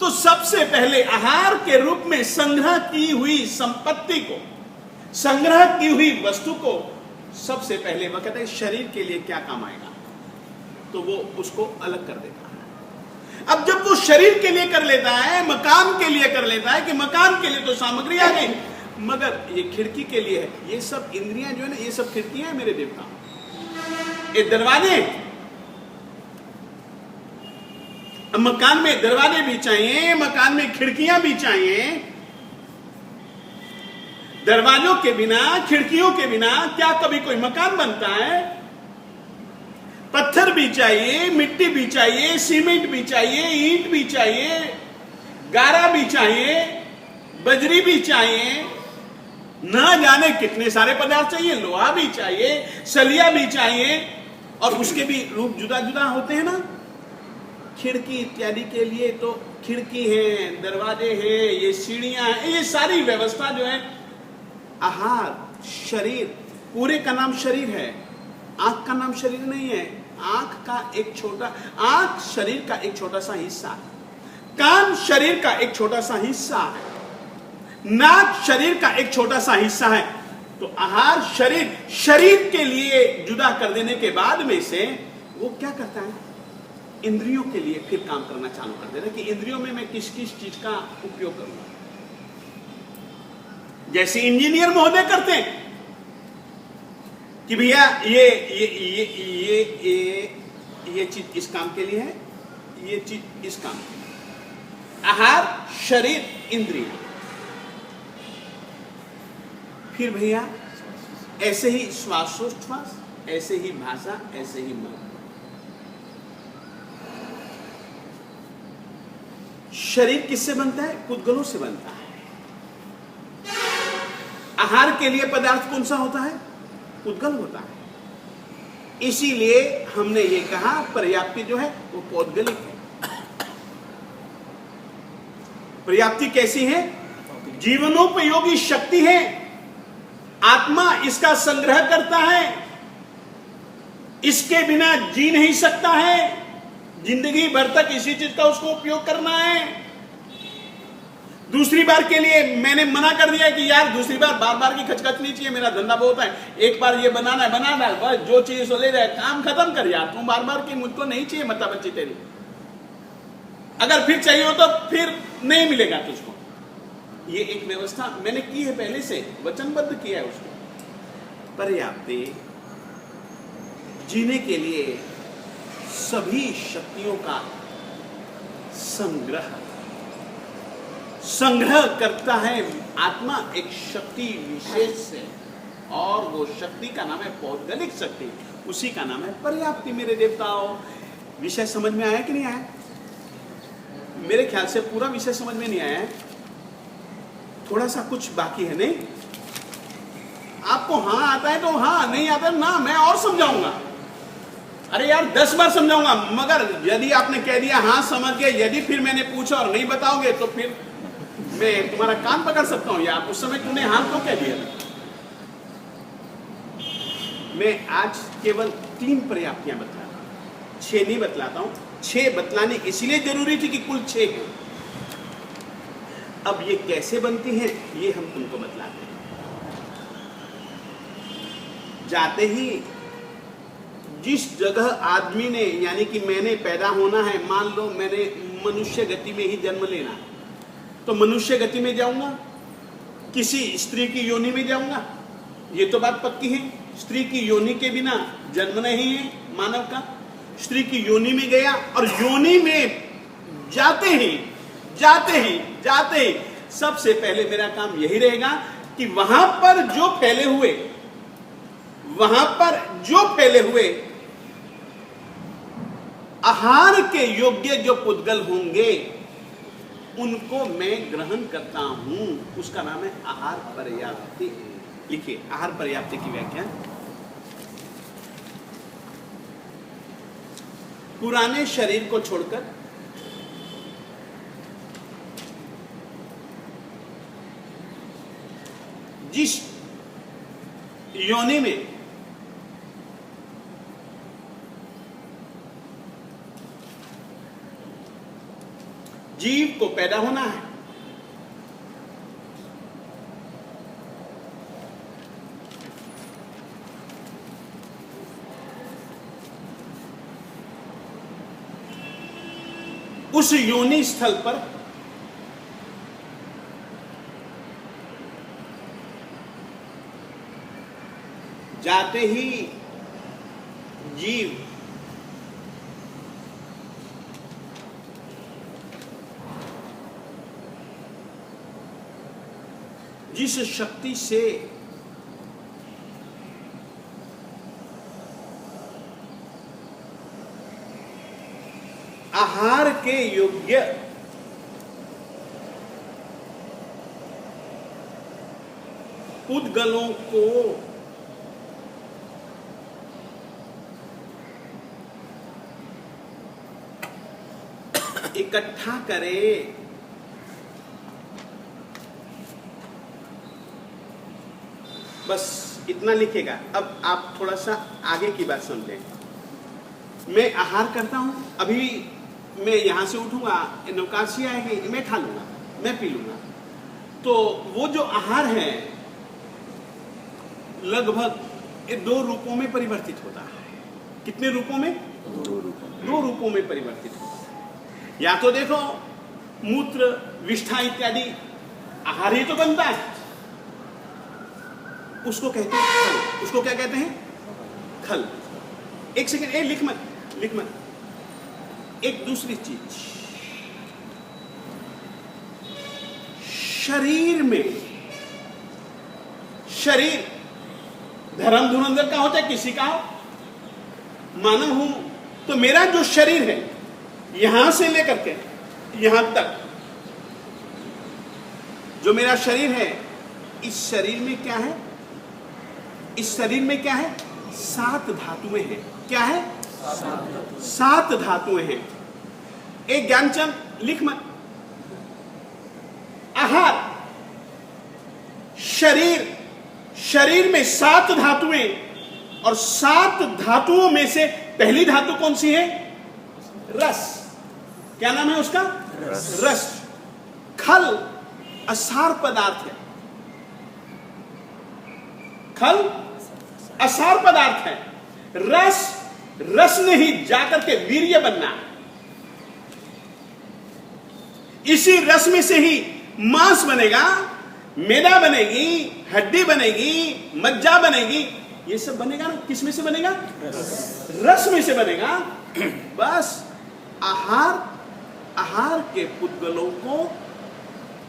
[SPEAKER 1] तो सबसे पहले आहार के रूप में संग्रह की हुई संपत्ति को, संग्रह की हुई वस्तु को सबसे पहले वह कहते हैं शरीर के लिए क्या काम आएगा, तो वो उसको अलग कर देता है। अब जब वो शरीर के लिए कर लेता है, मकान के लिए कर लेता है कि मकान के लिए तो सामग्री आ गई, मगर ये खिड़की के लिए है, ये सब इंद्रियां जो है ना, ये सब खिड़कियां हैं मेरे देवता, ये दरवाजे, मकान में दरवाजे भी चाहिए, मकान में खिड़कियां भी चाहिए। दरवाजों के बिना, खिड़कियों के बिना क्या कभी कोई मकान बनता है? पत्थर भी चाहिए, मिट्टी भी चाहिए, सीमेंट भी चाहिए, ईंट भी चाहिए, गारा भी चाहिए, बजरी भी चाहिए, न जाने कितने सारे पदार्थ चाहिए, लोहा भी चाहिए, सलिया भी चाहिए, और उसके भी रूप जुदा जुदा होते हैं ना। खिड़की इत्यादि के लिए तो खिड़की है, दरवाजे हैं, ये सीढ़ियां हैं, ये सारी व्यवस्था जो है। आहार, शरीर, पूरे का नाम शरीर है, आंख का नाम शरीर नहीं है। आंख का एक छोटा, आंख शरीर का एक छोटा सा हिस्सा है, कान शरीर का एक छोटा सा हिस्सा है, नाक शरीर का एक छोटा सा हिस्सा है। तो आहार शरीर, शरीर के लिए जुदा कर देने के बाद में से वो क्या करता है, इंद्रियों के लिए फिर काम करना चालू कर देना कि इंद्रियों में मैं किस किस चीज का उपयोग करूंगा। जैसे इंजीनियर महोदय करते हैं कि भैया ये चीज इस काम के लिए है, ये चीज इस काम के लिए। आहार, शरीर, इंद्रिय, फिर भैया ऐसे ही श्वासोच्छ्वास, ऐसे ही भाषा, ऐसे ही मन। शरीर किससे बनता है? कुदगलों से बनता है। आहार के लिए पदार्थ कौन सा होता है? कुदगल होता है। इसीलिए हमने ये कहा पर्याप्ति जो है वो पौद्गलिक है। पर्याप्ति कैसी है? जीवनोपयोगी शक्ति है, आत्मा इसका संग्रह करता है, इसके बिना जी नहीं सकता है, जिंदगी भर तक इसी चीज का उसको उपयोग करना है। दूसरी बार के लिए मैंने मना कर दिया कि यार दूसरी बार बार बार की खचखच नहीं चाहिए, मेरा धंधा बहुत है, एक बार ये बनाना है बना डाल, बस जो चीज ले रहे काम खत्म कर यार, तुम बार बार की मुझको नहीं चाहिए मता बच्ची तेरी, अगर फिर चाहिए हो तो फिर नहीं मिलेगा तुझको। ये एक व्यवस्था मैंने की है, पहले से वचनबद्ध किया है उसको। पर्याप्ति जीने के लिए सभी शक्तियों का संग्रह करता है आत्मा एक शक्ति विशेष से, और वो शक्ति का नाम है पौद्गलिक शक्ति, उसी का नाम है पर्याप्ति। मेरे देवताओं, विषय समझ में आया कि नहीं आया? मेरे ख्याल से पूरा विषय समझ में नहीं आया है, थोड़ा सा कुछ बाकी है। नहीं आपको हाँ आता है तो हाँ, नहीं आता ना मैं और समझाऊंगा। अरे यार 10 बार समझाऊंगा, मगर यदि आपने कह दिया हाँ समझ गए, यदि फिर मैंने पूछा और नहीं बताओगे तो फिर मैं तुम्हारा कान पकड़ सकता हूं यार, उस समय तुमने हाँ क्यों कह दिया। मैं आज केवल 3 पर्याप्तियां बतलाता हूं, 6 नहीं बतलाता हूं। 6 बतलाने इसलिए जरूरी थी कि कुल 6 है। अब ये कैसे बनती है ये हम तुमको बतलाते हैं। जाते ही जिस जगह आदमी ने, यानी कि मैंने पैदा होना है, मान लो मैंने मनुष्य गति में ही जन्म लेना है, तो मनुष्य गति में जाऊंगा, किसी स्त्री की योनि में जाऊंगा, ये तो बात पक्की है। स्त्री की योनि के बिना जन्म नहीं है मानव का। स्त्री की योनि में गया और योनि में जाते ही सबसे पहले मेरा काम यही रहेगा कि वहां पर जो फैले हुए आहार के योग्य जो पुद्गल होंगे उनको मैं ग्रहण करता हूं। उसका नाम है आहार पर्याप्ति। लिखिए आहार पर्याप्ति की व्याख्या। पुराने शरीर को छोड़कर जिस योनि में जीव को पैदा होना है, उस योनि स्थल पर जाते ही जीव जिस शक्ति से आहार के योग्य पुद्गलों को इकट्ठा करे, बस इतना लिखेगा। अब आप थोड़ा सा आगे की बात सुन लें। मैं आहार करता हूं, अभी मैं यहां से उठूंगा, नौकाशी आएगी, मैं खा लूंगा, मैं पी लूंगा। तो वो जो आहार है लगभग 2 रूपों में परिवर्तित होता है। कितने रूपों में? 2 रूपों में परिवर्तित होता है। या तो देखो मूत्र विष्ठा इत्यादि आहार ही तो बनता है, उसको कहते हैं खल। उसको क्या कहते हैं? खल। एक सेकंड, लिख मत। एक दूसरी चीज, शरीर धर्म धुरंधर का होता है, किसी का हो, मानव हूं तो मेरा जो शरीर है यहां से लेकर के यहां तक जो मेरा शरीर है, इस शरीर में क्या है? इस शरीर में क्या है? 7 धातुएं हैं। क्या है? 7 धातुएं हैं। एक ज्ञानचंद लिख मत। आहार शरीर में 7 धातुएं, और 7 धातुओं में से पहली धातु कौन सी है? रस। क्या नाम है उसका? रस। खल असार पदार्थ है। खल असार पदार्थ है। रस ने ही जाकर के वीर्य बनना। इसी रस में से ही मांस बनेगा, मेदा बनेगी, हड्डी बनेगी, मज्जा बनेगी। ये सब बनेगा ना, किस में से बनेगा? रस में से बनेगा। बस आहार के पुद्गलों को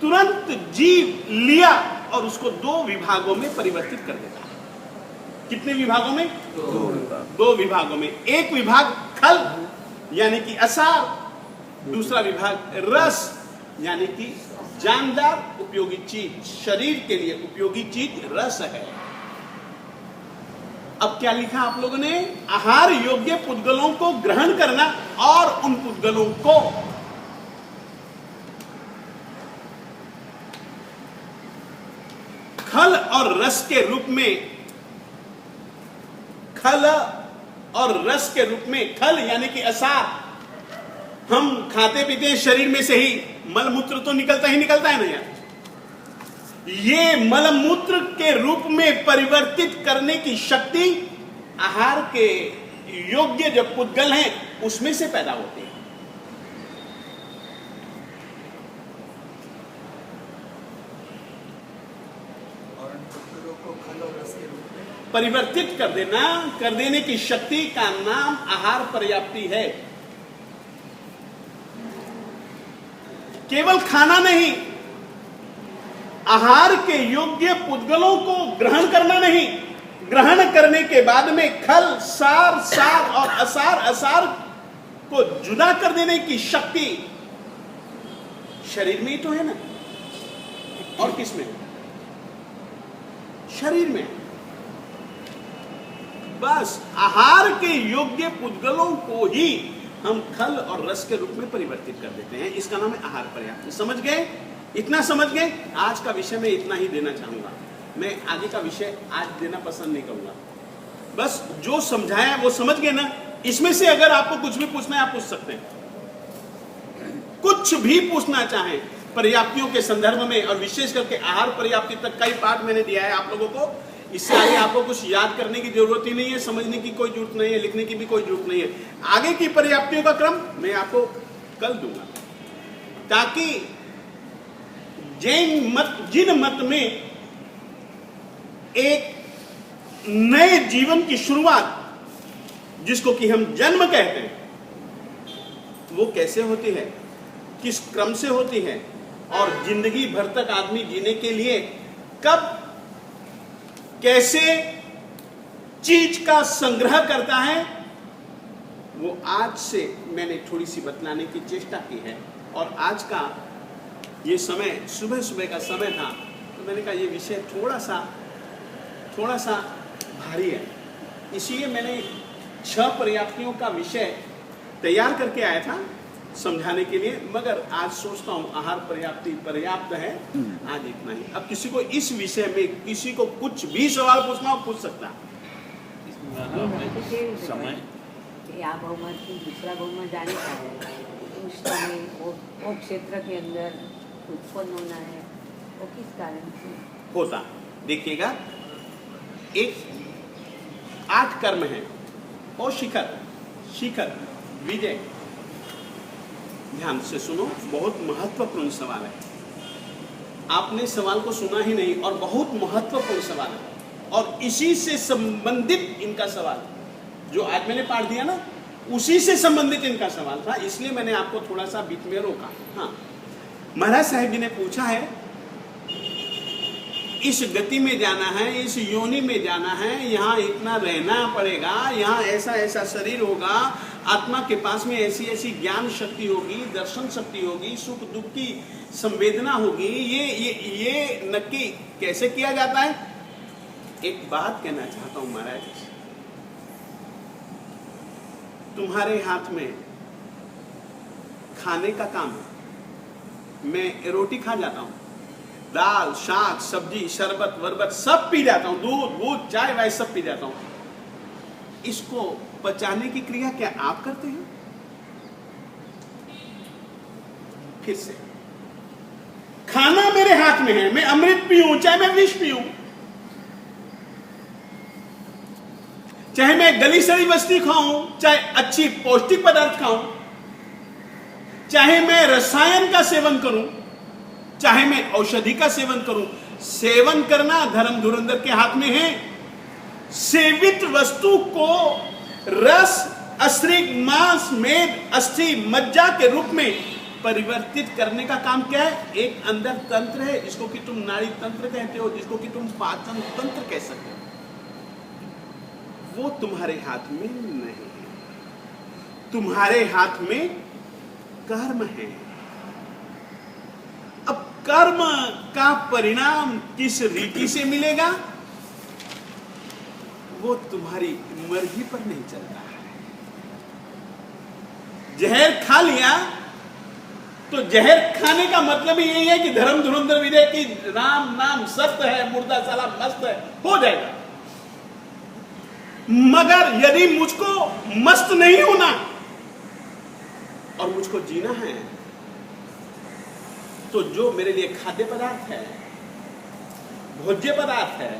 [SPEAKER 1] तुरंत जीव लिया और उसको 2 विभागों में परिवर्तित कर देता है। कितने विभागों में? 2 विभागों में। एक विभाग खल यानी कि असार, दूसरा विभाग रस यानी कि जानदार उपयोगी चीज। शरीर के लिए उपयोगी चीज रस है। अब क्या लिखा आप लोगों ने? आहार योग्य पुद्गलों को ग्रहण करना और उन पुद्गलों को खल और रस के रूप में, खल और रस के रूप में, खल यानी कि असार, हम खाते पीते हैं, शरीर में से ही मल मूत्र तो निकलता है ना यार। ये मल मूत्र के रूप में परिवर्तित करने की शक्ति आहार के योग्य जो पुद्गल हैं उसमें से पैदा होती है।
[SPEAKER 3] और उन पुद्गलों को खल और रस के रूप में
[SPEAKER 1] परिवर्तित कर देने की शक्ति का नाम आहार पर्याप्ति है। केवल खाना नहीं, आहार के योग्य पुद्गलों को ग्रहण करना नहीं, ग्रहण करने के बाद में खल, सार, सार और असार, असार को जुदा कर देने की शक्ति शरीर में ही तो है ना, और किसमें? शरीर में। बस आहार के योग्य पुद्गलों को ही हम खल और रस के रूप में परिवर्तित कर देते हैं। इसका नाम है आहार पर्याप्ति। समझ गए? इतना समझ गए? आज का विषय में इतना ही देना चाहूंगा। मैं आगे का विषय आज देना पसंद नहीं करूंगा। बस जो समझाया वो समझ गए ना। इसमें से अगर आपको कुछ भी पूछना है आप पूछ सकते हैं, कुछ भी पूछना चाहें पर्याप्तियों के संदर्भ में, और विशेष करके आहार पर्याप्ति तक कई पाठ मैंने दिया है आप लोगों को। इससे आगे आपको कुछ याद करने की जरूरत ही नहीं है, समझने की कोई जरूरत नहीं है, लिखने की भी कोई जरूरत नहीं है। आगे की पर्याप्तियों का क्रम मैं आपको कल दूंगा, ताकि जैन मत, जिन मत में एक नए जीवन की शुरुआत, जिसको कि हम जन्म कहते हैं, वो कैसे होती है, किस क्रम से होती है, और जिंदगी भर तक आदमी जीने के लिए कब कैसे चीज का संग्रह करता है, वो आज से मैंने थोड़ी सी बतलाने की चेष्टा की है। और आज का ये समय सुबह सुबह का समय था, तो मैंने कहा ये विषय थोड़ा सा भारी है, इसलिए मैंने 6 पर्याप्तियों का विषय तैयार करके आया था समझाने के लिए, मगर आज सोचता हूं आहार पर्याप्ति पर्याप्त है, आज इतना ही। अब किसी को इस विषय में किसी को कुछ भी सवाल पूछना हो पूछ सकता है।
[SPEAKER 2] समय
[SPEAKER 4] આ ભાવમાંથી દૂસરા ભાવમાં જાણી શકાય उस समय वो क्षेत्र के अंदर उत्पन्न होना है, वो किस कारण से
[SPEAKER 1] होता? देखिएगा, एक 8 कर्म है और शिखर विजय। ध्यान से सुनो, बहुत महत्वपूर्ण सवाल है। आपने सवाल को सुना ही नहीं, और बहुत महत्वपूर्ण सवाल है, और इसी से संबंधित इनका सवाल जो आज मैंने पाठ दिया ना, उसी से संबंधित इनका सवाल था, इसलिए मैंने आपको थोड़ा सा बीच में रोका। हाँ, महाराज साहब जी ने पूछा है, इस गति में जाना है, इस योनि में जाना है, यहाँ इतना रहना पड़ेगा, यहाँ ऐसा ऐसा शरीर होगा, आत्मा के पास में ऐसी ऐसी ज्ञान शक्ति होगी, दर्शन शक्ति होगी, सुख दुख की संवेदना होगी, ये नक्की कैसे किया जाता है? एक बात कहना चाहता हूं महाराज, तुम्हारे हाथ में खाने का काम है। मैं रोटी खा जाता हूं, दाल, शाक, सब्जी, शरबत वरबत सब पी जाता हूं, दूध चाय वाय सब पी जाता हूं। इसको पचाने की क्रिया क्या आप करते हैं? फिर से, खाना मेरे हाथ में है, मैं अमृत पीऊं चाहे मैं विष पीऊं, चाहे मैं गली सड़ी वस्तु खाऊं चाहे अच्छी पौष्टिक पदार्थ खाऊं, चाहे मैं रसायन का सेवन करूं चाहे मैं औषधि का सेवन करूं, सेवन करना धर्म धुरंधर के हाथ में है। सेवित वस्तु को रस, अश्रिक, मांस, मेद, अस्थि, मज्जा के रूप में परिवर्तित करने का काम क्या है? एक अंदर तंत्र है, जिसको कि तुम नाड़ी तंत्र कहते हो, जिसको कि तुम पाचन तंत्र कह सकते हो। वो तुम्हारे हाथ में नहीं है, तुम्हारे हाथ में कर्म है। अब कर्म का परिणाम किस रीति से मिलेगा, वो तुम्हारी मर्जी पर नहीं चलता है। जहर खा लिया तो जहर खाने का मतलब ही यही है कि धर्म धुरंधर विजय की राम नाम सत्य है, मुर्दा साला मस्त है, हो जाएगा। मगर यदि मुझको मस्त नहीं होना और मुझको जीना है, तो जो मेरे लिए खाद्य पदार्थ है, भोज्य पदार्थ है,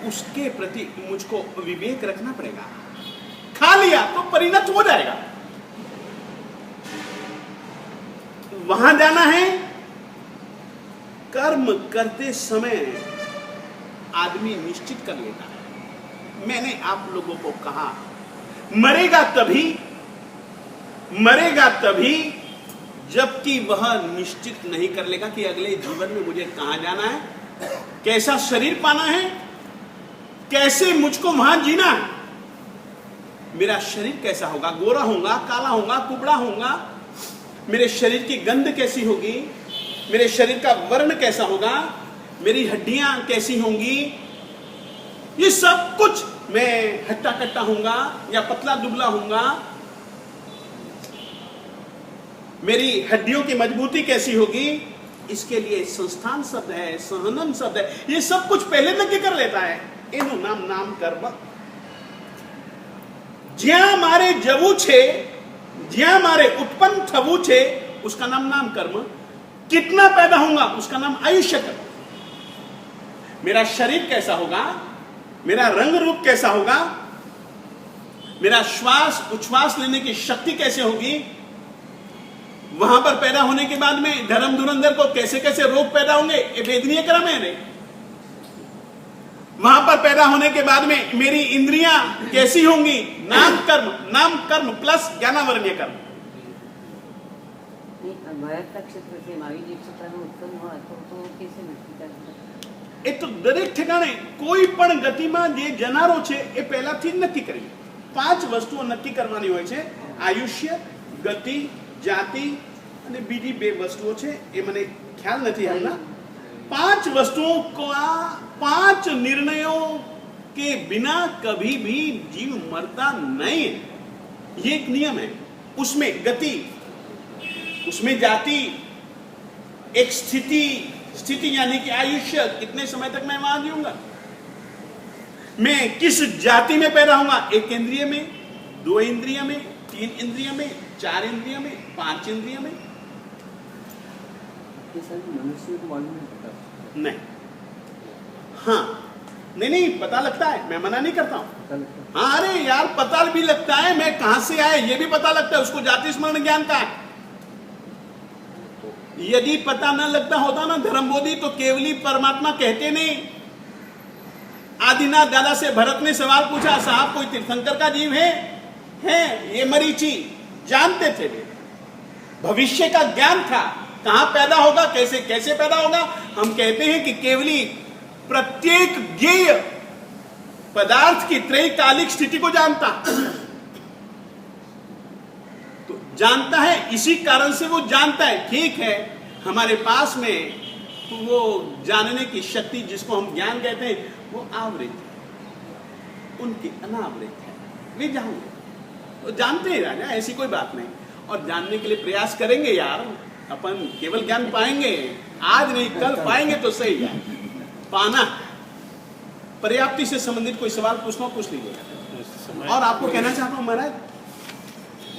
[SPEAKER 1] उसके प्रति मुझको विवेक रखना पड़ेगा। खा लिया तो परिणत हो जाएगा, वहां जाना है। कर्म करते समय आदमी निश्चित कर लेता है। मैंने आप लोगों को कहा, मरेगा तभी जबकि वह निश्चित नहीं कर लेगा कि अगले जीवन में मुझे कहां जाना है, कैसा शरीर पाना है, कैसे मुझको वहां जीना है, मेरा शरीर कैसा होगा, गोरा होगा, काला होगा, कुबड़ा होगा, मेरे शरीर की गंध कैसी होगी, मेरे शरीर का वर्ण कैसा होगा, मेरी हड्डियां कैसी होंगी, ये सब कुछ, मैं हट्टा कट्टा होऊंगा या पतला दुबला होऊंगा, मेरी हड्डियों की मजबूती कैसी होगी, इसके लिए संस्थान शब्द है, सहनम शब्द है, ये सब कुछ पहले नक्की कर लेता है। एनु नाम नाम कर्म ज्યાં મારે જવું છે, જ્યાં મારે उत्पन्न થવું છે, उसका नाम नाम कर्म, कितना पैदा होगा उसका नाम आयुष्य कर्म, मेरा शरीर कैसा होगा, मेरा रंग रूप कैसा होगा, मेरा श्वास उच्छ्वास लेने की शक्ति कैसे होगी, वहां पर पैदा होने के बाद में धर्म धुरंधर को कैसे कैसे रोग पैदा होंगे, ये वेदनीय कर्म है नहीं। वहां पर पैदा होने के बाद में मेरी इंद्रियां कैसी होंगी, नाम कर्म प्लस ज्ञानावरणीय कर्म।
[SPEAKER 4] क्षेत्र से महावीर क्षेत्र में उत्पन्न हुआ तो कैसे नक्की करता?
[SPEAKER 1] એ તો દરેક ઠેકાણે કોઈ પણ ગતિમાં જે જનારો છે એ પહેલાથી જ નક્કી કરી 5 વસ્તુઓ નક્કી કરવાની હોય છે, આયુષ્ય, ગતિ, જાતિ અને બીજી 2 વસ્તુઓ છે એ મને ખ્યાલ નથી હાલના। 5 वस्तुओं का 5 निर्णयों के बिना कभी भी जीव मरता नहीं है, ये एक नियम है। उसमें गति, उसमें जाति, एक स्थिति यानी कि आयुष्य, कितने समय तक मैं वहां जीऊंगा, मैं किस जाति में पैदा होऊंगा, 1 इंद्रिय में, 2 इंद्रिय में, 3 इंद्रिय में, 4 इंद्रिय में, 5 इंद्रिय में,
[SPEAKER 3] मनुष्य को मालूम नहीं पता
[SPEAKER 1] नहीं। हाँ, नहीं पता लगता है, मैं मना नहीं करता हूं। हाँ, अरे यार पता भी लगता है, मैं कहां से आए ये भी पता लगता है, उसको जाति स्मरण ज्ञान का है। यदि पता न लगता होता ना धर्मबोधि, तो केवली परमात्मा कहते नहीं। आदिनाथ दादा से भरत ने सवाल पूछा, साहब कोई तीर्थंकर का जीव है? ये मरीचि जानते थे, वे भविष्य का ज्ञान था, कहां पैदा होगा, कैसे कैसे पैदा होगा। हम कहते हैं कि केवली प्रत्येक ज्ञेय पदार्थ की त्रैकालिक स्थिति को जानता, तो जानता है, इसी कारण से वो जानता है। ठीक है, हमारे पास में तो वो जानने की शक्ति जिसको हम ज्ञान कहते हैं वो आवृत है, उनकी अनावृत है, वे जानेंगे, वो जानते हैं राजा, ऐसी कोई बात नहीं। और जानने के लिए प्रयास करेंगे यार, अपन केवल ज्ञान पाएंगे, आज नहीं कल पाएंगे तो सही है। पाना पर्याप्ति से संबंधित कोई सवाल पूछना पूछ लीजिए। और आपको कहना चाहता हूं महाराज,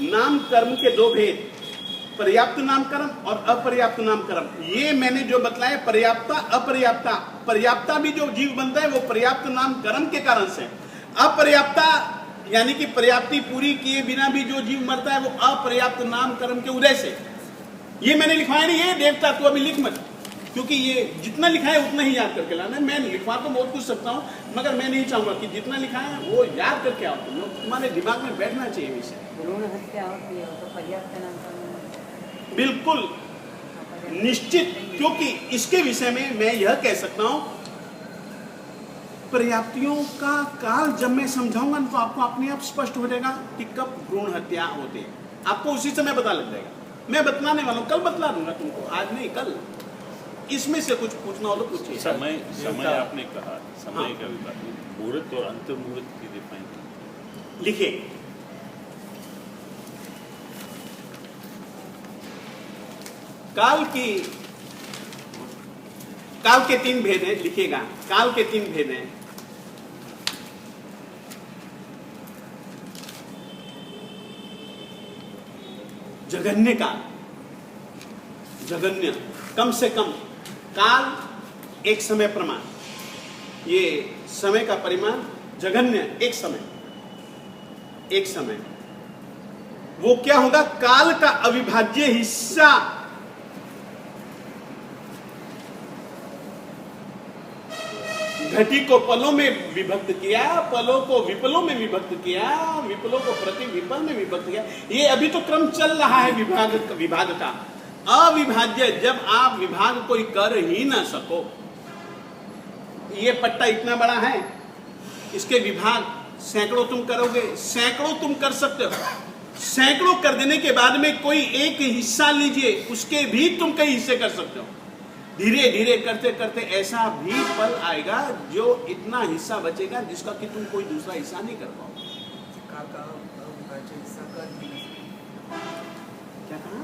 [SPEAKER 1] नाम कर्म के 2 भेद, पर्याप्त नाम कर्म और अपर्याप्त नाम कर्म। ये मैंने जो बतलाया पर्याप्ता अपर्याप्ता, पर्याप्ता भी जो जीव बनता है वो पर्याप्त नाम कर्म के कारण से, अपर्याप्ता यानी कि पर्याप्ति पूरी किए बिना भी जो जीव मरता है वो अपर्याप्त नाम कर्म के उदय से। ये मैंने लिखवाया नहीं, ये देवता तो अभी लिख मत, क्योंकि ये जितना लिखा है उतना ही याद करके लाना है। मैं लिखवा तो बहुत कुछ सकता हूँ, मगर मैं नहीं चाहूंगा कि जितना लिखा है वो याद करके आओ, तुम्हारे दिमाग में बैठना चाहिए विषय।
[SPEAKER 4] भ्रूण हत्या होती है तो पर्याप्त नाम कर्म
[SPEAKER 1] बिल्कुल निश्चित, क्योंकि इसके विषय में मैं यह कह सकता हूं, पर्याप्तियों का काल जब मैं समझाऊंगा तो आपको अपने आप स्पष्ट हो जाएगा कि कब भ्रूण हत्या होती है, आपको उसी समय पता लग जाएगा। मैं बतलाने वाला हूं, कल बतला दूंगा तुमको, आज नहीं कल। इसमें से कुछ पूछना हो तो पूछिए।
[SPEAKER 2] समय आपने कहा, समय का भी बात, मुहूर्त और अंत मुहूर्त की डिफाइन
[SPEAKER 1] लिखिए। काल के 3 भेद हैं, लिखिएगा। काल के 3 भेद हैं। जघन्य काल, जघन्य कम से कम काल एक समय प्रमाण, ये समय का परिमाण, जघन्य एक समय। वो क्या होगा, काल का अविभाज्य हिस्सा। घटी को पलों में विभक्त किया, पलों को विपलों में विभक्त किया, विपलों को प्रति विपल में विभक्त किया। ये अभी तो क्रम चल रहा है विभाग का। अविभाज्य, जब आप विभाग कोई कर ही ना सको, ये पट्टा इतना बड़ा है, इसके विभाग सैकड़ों तुम करोगे, सैकड़ों तुम कर सकते हो, सैकड़ों कर देने के बाद में कोई एक हिस्सा लीजिए, उसके भी तुम कई हिस्से कर सकते हो। धीरे धीरे करते करते ऐसा भी पल आएगा जो इतना हिस्सा बचेगा जिसका कि तुम कोई दूसरा हिस्सा नहीं कर पाओगे।
[SPEAKER 3] काका अविभाज्य हिस्सा कर भी नहीं सकते।
[SPEAKER 1] क्या कहा?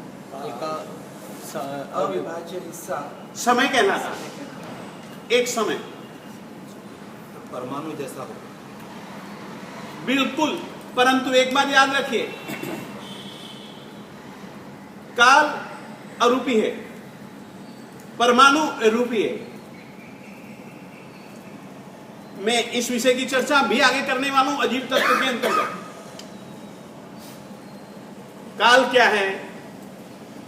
[SPEAKER 3] का अविभाज्य हिस्सा
[SPEAKER 1] समय कहलाता, एक समय,
[SPEAKER 3] परमाणु जैसा हो।
[SPEAKER 1] बिल्कुल। परंतु एक बात याद रखिए, काल अरूपी है, परमाणु रूपी है। मैं इस विषय की चर्चा भी आगे करने वाला हूं अजीब तत्व के अंतर्गत। काल क्या है,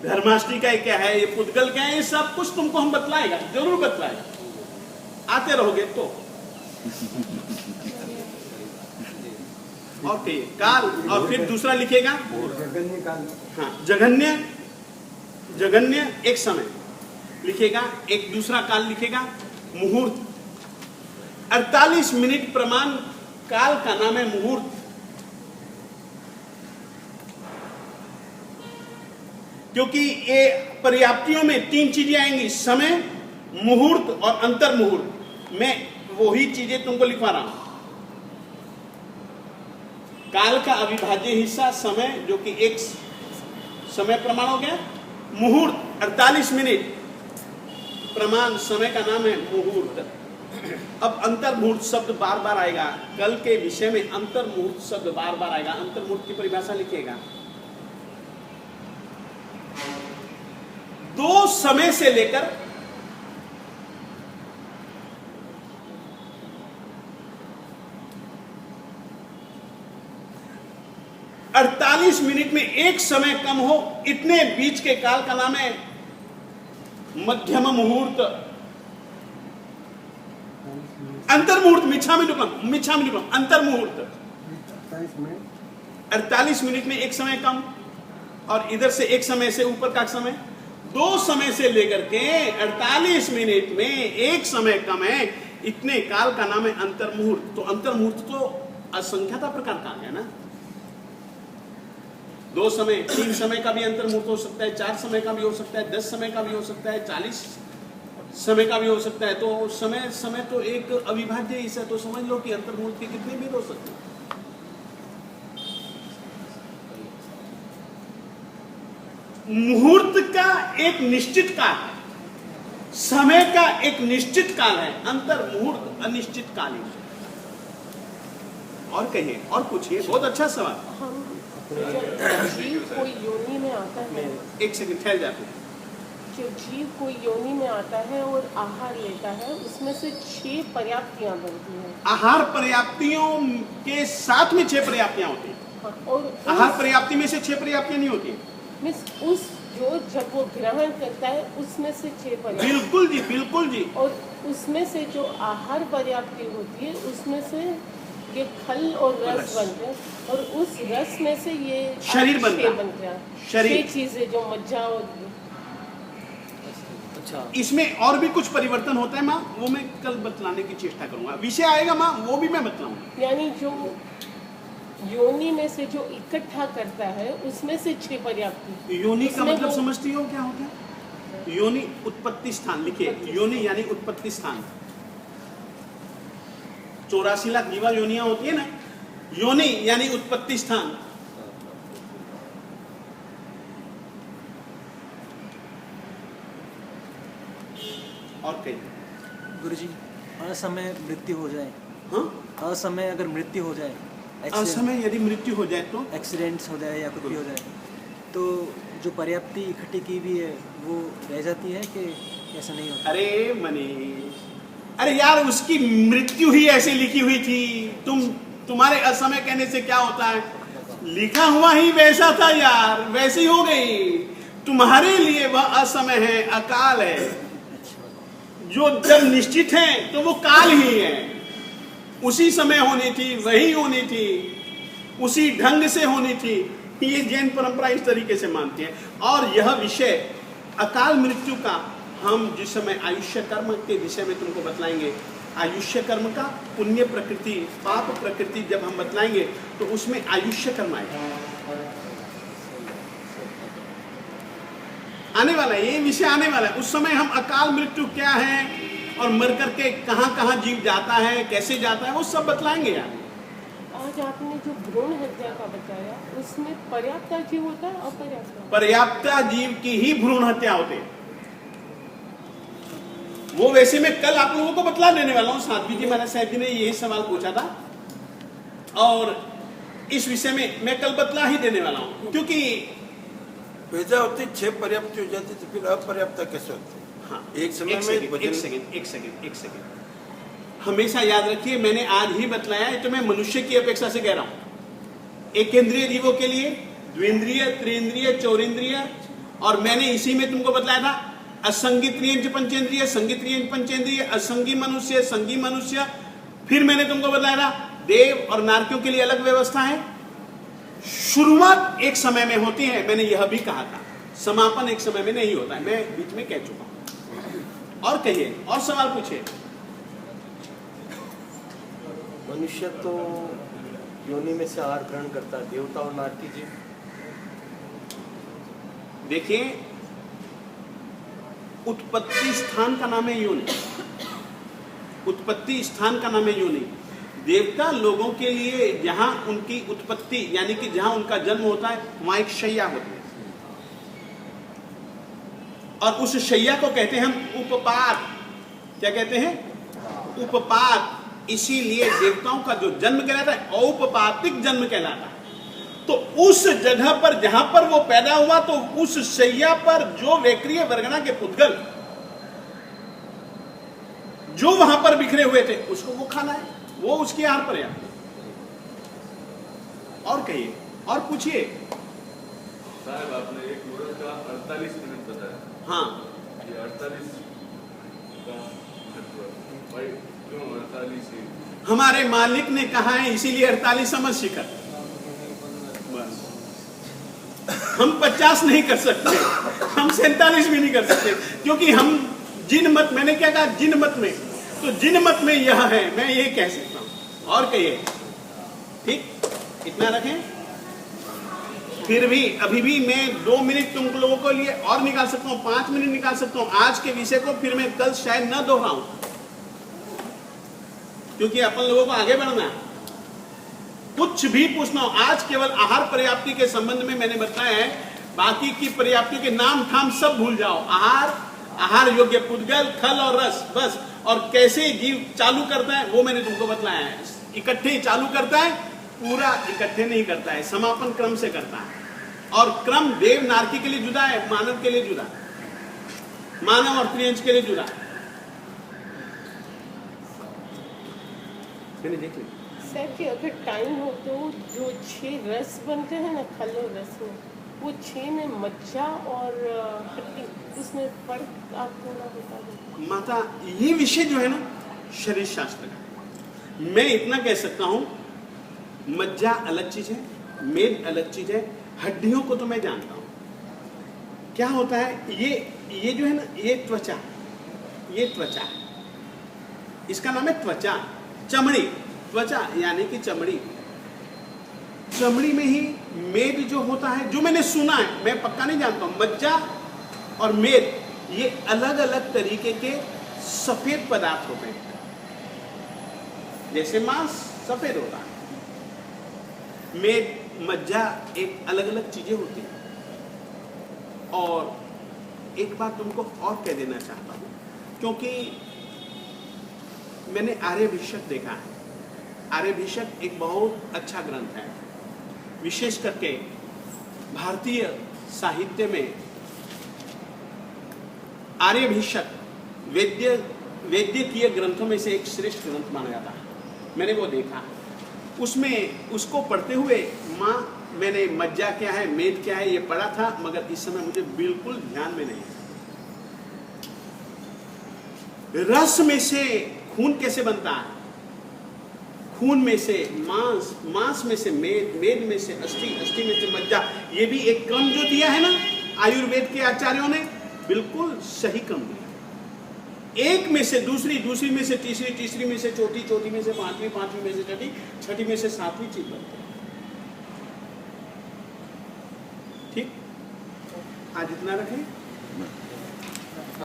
[SPEAKER 1] धर्माष्टिका क्या है, ये पुद्गल क्या है, ये सब कुछ तुमको हम बतलाएगा, जरूर बतलाएगा, आते रहोगे तो। ओके, काल, और फिर दूसरा लिखेगा
[SPEAKER 3] जगन्य काल।
[SPEAKER 1] हाँ, जघन्य, जघन्य एक समय लिखेगा, एक दूसरा काल लिखेगा मुहूर्त। 48 मिनट प्रमाण काल का नाम है मुहूर्त। क्योंकि ये पर्याप्तियों में 3 चीजें आएंगी, समय, मुहूर्त और अंतर मुहूर्त। मैं वही चीजें तुमको लिखवा रहा हूं। काल का अविभाज्य हिस्सा समय, जो कि एक समय प्रमाण हो गया, मुहूर्त 48 मिनट प्रमाण समय का नाम है मुहूर्त। अब अंतर मुहूर्त शब्द बार बार आएगा, कल के विषय में अंतर मुहूर्त शब्द बार बार आएगा। अंतर मुहूर्त की परिभाषा लिखिएगा, 2 समय से लेकर 48 मिनट में एक समय कम हो, इतने बीच के काल का नाम है मध्यम मुहूर्त। अंतर मुहूर्त, मिच्छा में निकलम, अंतर मुहूर्त। 48 मिनट में एक समय कम, और इधर से एक समय से ऊपर का समय, 2 समय से लेकर के 48 मिनट में एक समय कम है, इतने काल का नाम है अंतर मुहूर्त। तो अंतर मुहूर्त तो असंख्याता प्रकार का है ना। 2 समय, 3 समय का भी अंतर मुहूर्त हो सकता है, 4 समय का भी हो सकता है, 10 समय का भी हो सकता है, 40 समय का भी हो सकता है। तो समय तो एक अविभाज्य हिस्सा है, तो समझ लो कि अंतर मुहूर्त के कितने भी हो सकते हैं। मुहूर्त का एक निश्चित काल है, समय का एक निश्चित काल है, अंतर मुहूर्त अनिश्चित कालीन। और कहिए, और पूछिए, बहुत अच्छा सवाल।
[SPEAKER 5] जब जीव कोई योनि में आता है,
[SPEAKER 1] एक सेकंड ठहर जाते हैं।
[SPEAKER 5] जब जीव कोई योनि में आता है और आहार लेता है, उसमें से 6 पर्याप्तियां बनती हैं।
[SPEAKER 1] आहार पर्याप्तियों के साथ में 6 पर्याप्तियां होती हैं।
[SPEAKER 5] हाँ, और
[SPEAKER 1] आहार पर्याप्ति में से 6 पर्याप्तियां नहीं होती हैं।
[SPEAKER 5] उस जो जब वो ग्रहण करता है उसमें से 6 पर्याप्ति,
[SPEAKER 1] बिल्कुल जी, बिल्कुल जी।
[SPEAKER 5] और उसमें से जो आहार पर्याप्ति होती है उसमें से ये खल और रस बनते हैं, और उस रस में से ये
[SPEAKER 1] शरीर बनता
[SPEAKER 5] है।
[SPEAKER 1] शरीर।
[SPEAKER 5] 6 चीजें जो मज्जा और
[SPEAKER 3] अच्छा,
[SPEAKER 1] इसमें और भी कुछ परिवर्तन होता है माँ, वो मैं कल बतलाने की चेष्टा करूंगा। विषय आएगा माँ, वो भी मैं बतलाऊंगा।
[SPEAKER 5] यानी जो योनि में से जो इकट्ठा करता है उसमें से 6 पर्याप्ति।
[SPEAKER 1] योनि का
[SPEAKER 5] उसमें
[SPEAKER 1] मतलब
[SPEAKER 5] वो-
[SPEAKER 1] समझती हो क्या होता है? योनि उत्पत्ति स्थान, लिखिए योनि यानी उत्पत्ति स्थान। 84 लाख जीवा योनियां होती है ना, योनि यानी उत्पत्ति स्थान। और कहीं
[SPEAKER 6] गुरुजी, असमय मृत्यु हो जाए,
[SPEAKER 1] हाँ,
[SPEAKER 6] असमय अगर मृत्यु हो जाए,
[SPEAKER 1] असमय यदि मृत्यु हो जाए तो
[SPEAKER 6] एक्सीडेंट्स हो जाए या कुछ भी हो जाए, तो जो पर्याप्ति इकट्ठी की भी है वो रह जाती है कि ऐसा नहीं होता?
[SPEAKER 1] अरे मनीष, अरे यार उसकी मृत्यु ही ऐसे लिखी हुई थी। तुम्हारे असमय कहने से क्या होता है, लिखा हुआ ही वैसा था यार, वैसे ही हो गई। तुम्हारे लिए वह असमय है, अकाल है। जो जब निश्चित है तो वो काल ही है, उसी समय होनी थी, वही होनी थी, उसी ढंग से होनी थी। ये जैन परंपरा इस तरीके से मानती है। और यह विषय अकाल मृत्यु का हम जिस समय आयुष्य कर्म के विषय में तुमको बतलाएंगे, आयुष्य कर्म का पुण्य प्रकृति पाप प्रकृति जब हम बतलाएंगे तो उसमें आयुष्य कर्म आएगा, आने वाला है, ये विषय आने वाला है। उस समय हम अकाल मृत्यु क्या है और मर करके कहाँ कहाँ जीव जाता है, कैसे जाता है, वो सब बतलाएंगे यार।
[SPEAKER 5] आज आपने जो भ्रूण हत्या का बताया उसमें पर्याप्त जीव होता है, अपर्याप्त?
[SPEAKER 1] पर्याप्त जीव की ही भ्रूण हत्या होते हैं। वो वैसे मैं कल आप लोगों को बतला देने वाला हूँ। साध्वी जी महाराज साहब जी ने यही सवाल पूछा था और इस विषय में मैं कल बतला ही देने वाला हूँ, क्योंकि
[SPEAKER 7] पैदा होते 6 पर्याप्त हो जाते तो फिर अपर्याप्त कैसे होते?
[SPEAKER 1] हाँ,
[SPEAKER 7] एक समय में
[SPEAKER 1] एक सेकंड हमेशा याद रखिए, मैंने आज ही बतलाया है तो मैं मनुष्य की अपेक्षा से कह रहा हूँ। एक इंद्रिय जीवों के लिए द्विंद्रिय, त्रिंद्रिय, चौरिंद्रिय, और मैंने इसी में तुमको बतलाया था असंगी त्रियंच पंचेंद्रिय, संगी त्रियंच पंचेंद्रिय, असंगी मनुष्य, संगी मनुष्य। फिर मैंने तुमको बताया था देव और नारकियों के लिए अलग व्यवस्था है। शुरुआत एक समय में होती है, मैंने यह भी कहा था, समापन एक समय में नहीं होता है, मैं बीच में कह चुका हूं। और कहिए, और सवाल पूछिए।
[SPEAKER 8] मनुष्य तो योनि में से आहार ग्रहण करता है, देवता और नारकी जी?
[SPEAKER 1] देखिए, उत्पत्ति स्थान का नाम है योनि, उत्पत्ति स्थान का नाम है योनि। देवता लोगों के लिए जहां उनकी उत्पत्ति यानी कि जहां उनका जन्म होता है वहां एक शैया होती है, और उस शैया को कहते हैं हम उपपात। क्या कहते हैं? उपपात। इसीलिए देवताओं का जो जन्म कहलाता है औपपातिक जन्म कहलाता है। तो उस जगह पर जहां पर वो पैदा हुआ तो उस शैया पर जो वैक्रिय वर्गना के पुद्गल जो वहां पर बिखरे हुए थे उसको वो खाना है, वो उसके आहार पर है। और कहिए, और पूछिए।
[SPEAKER 9] साहब आपने एक मुहूर्त का 48 मिनट बताया।
[SPEAKER 1] हाँ,
[SPEAKER 9] ये 48 का भाई क्यों 48 ही?
[SPEAKER 1] हमारे मालिक ने कहा है इसीलिए 48 समझ शिखर। हम 50 नहीं कर सकते, हम 47 भी नहीं कर सकते, क्योंकि हम जिन मत, मैंने क्या कहा, जिन मत में, तो जिन मत में यह है, मैं ये कह सकता हूं। और कहिए, ठीक, इतना रखें। फिर भी अभी भी मैं 2 मिनट तुम लोगों को लिए और निकाल सकता हूं, 5 मिनट निकाल सकता हूं आज के विषय को, फिर मैं कल शायद न दोहराऊं, क्योंकि अपन लोगों को आगे बढ़ना है। कुछ भी पूछना हो, आज केवल आहार पर्याप्ति के संबंध में मैंने बताया है, बाकी की पर्याप्ति के नाम ठाम सब भूल जाओ। आहार, आहार योग्य पुद्गल, खल और रस, बस। और कैसे जीव चालू करता है वो मैंने तुमको बतलाया है। इकट्ठे चालू करता है, पूरा इकट्ठे नहीं करता है, समापन क्रम से करता है। और क्रम देव नारकी के लिए जुदा है, मानव के लिए जुदा, मानव और त्रियंश के लिए जुदा। मैंने देख लिया
[SPEAKER 5] सर कि अगर टाइम हो तो जो 6 रस बनते हैं ना, खल और रस में, वो 6 में मज्जा और हड्डी, उसमें फर्क आप थोड़ा बता दो।
[SPEAKER 1] माता, ये विषय जो है ना शरीर शास्त्र का, मैं इतना कह सकता हूं, मज्जा अलग चीज है, मेद अलग चीज है, हड्डियों को तो मैं जानता हूं क्या होता है। ये जो है ना, ये त्वचा, ये त्वचा, इसका नाम है त्वचा, चमड़ी। त्वचा यानी कि चमड़ी, चमड़ी में ही मेद जो होता है, जो मैंने सुना है, मैं पक्का नहीं जानता हूं, मज्जा और मेद ये अलग अलग तरीके के सफेद पदार्थ होते हैं। जैसे मांस सफेद होता है, मेद, मज्जा एक अलग अलग चीजें होती हैं। और एक बात तुमको और कह देना चाहता हूं, क्योंकि मैंने आर्यभीषक देखा है। आर्यभीषक एक बहुत अच्छा ग्रंथ है, विशेष करके भारतीय साहित्य में आर्यभीषक वैद्यकीय ग्रंथों में से एक श्रेष्ठ ग्रंथ माना जाता है। मैंने वो देखा, उसमें उसको पढ़ते हुए माँ, मैंने मज्जा क्या है, मेद क्या है, ये पढ़ा था, मगर इस समय मुझे बिल्कुल ध्यान में नहीं। रस में से खून कैसे बनता है, खून में से मांस, मांस में से मेद, मेद में से अस्थि, अस्थि में से मज्जा। ये भी एक क्रम जो दिया है ना आयुर्वेद के आचार्यों ने, बिल्कुल सही क्रम दिया। एक में से दूसरी, दूसरी में से तीसरी, तीसरी में से चौथी, चौथी में से पांचवी, पांचवी में से छठी, छठी में से सातवीं चीज बनती है। ठीक, आज इतना रखें।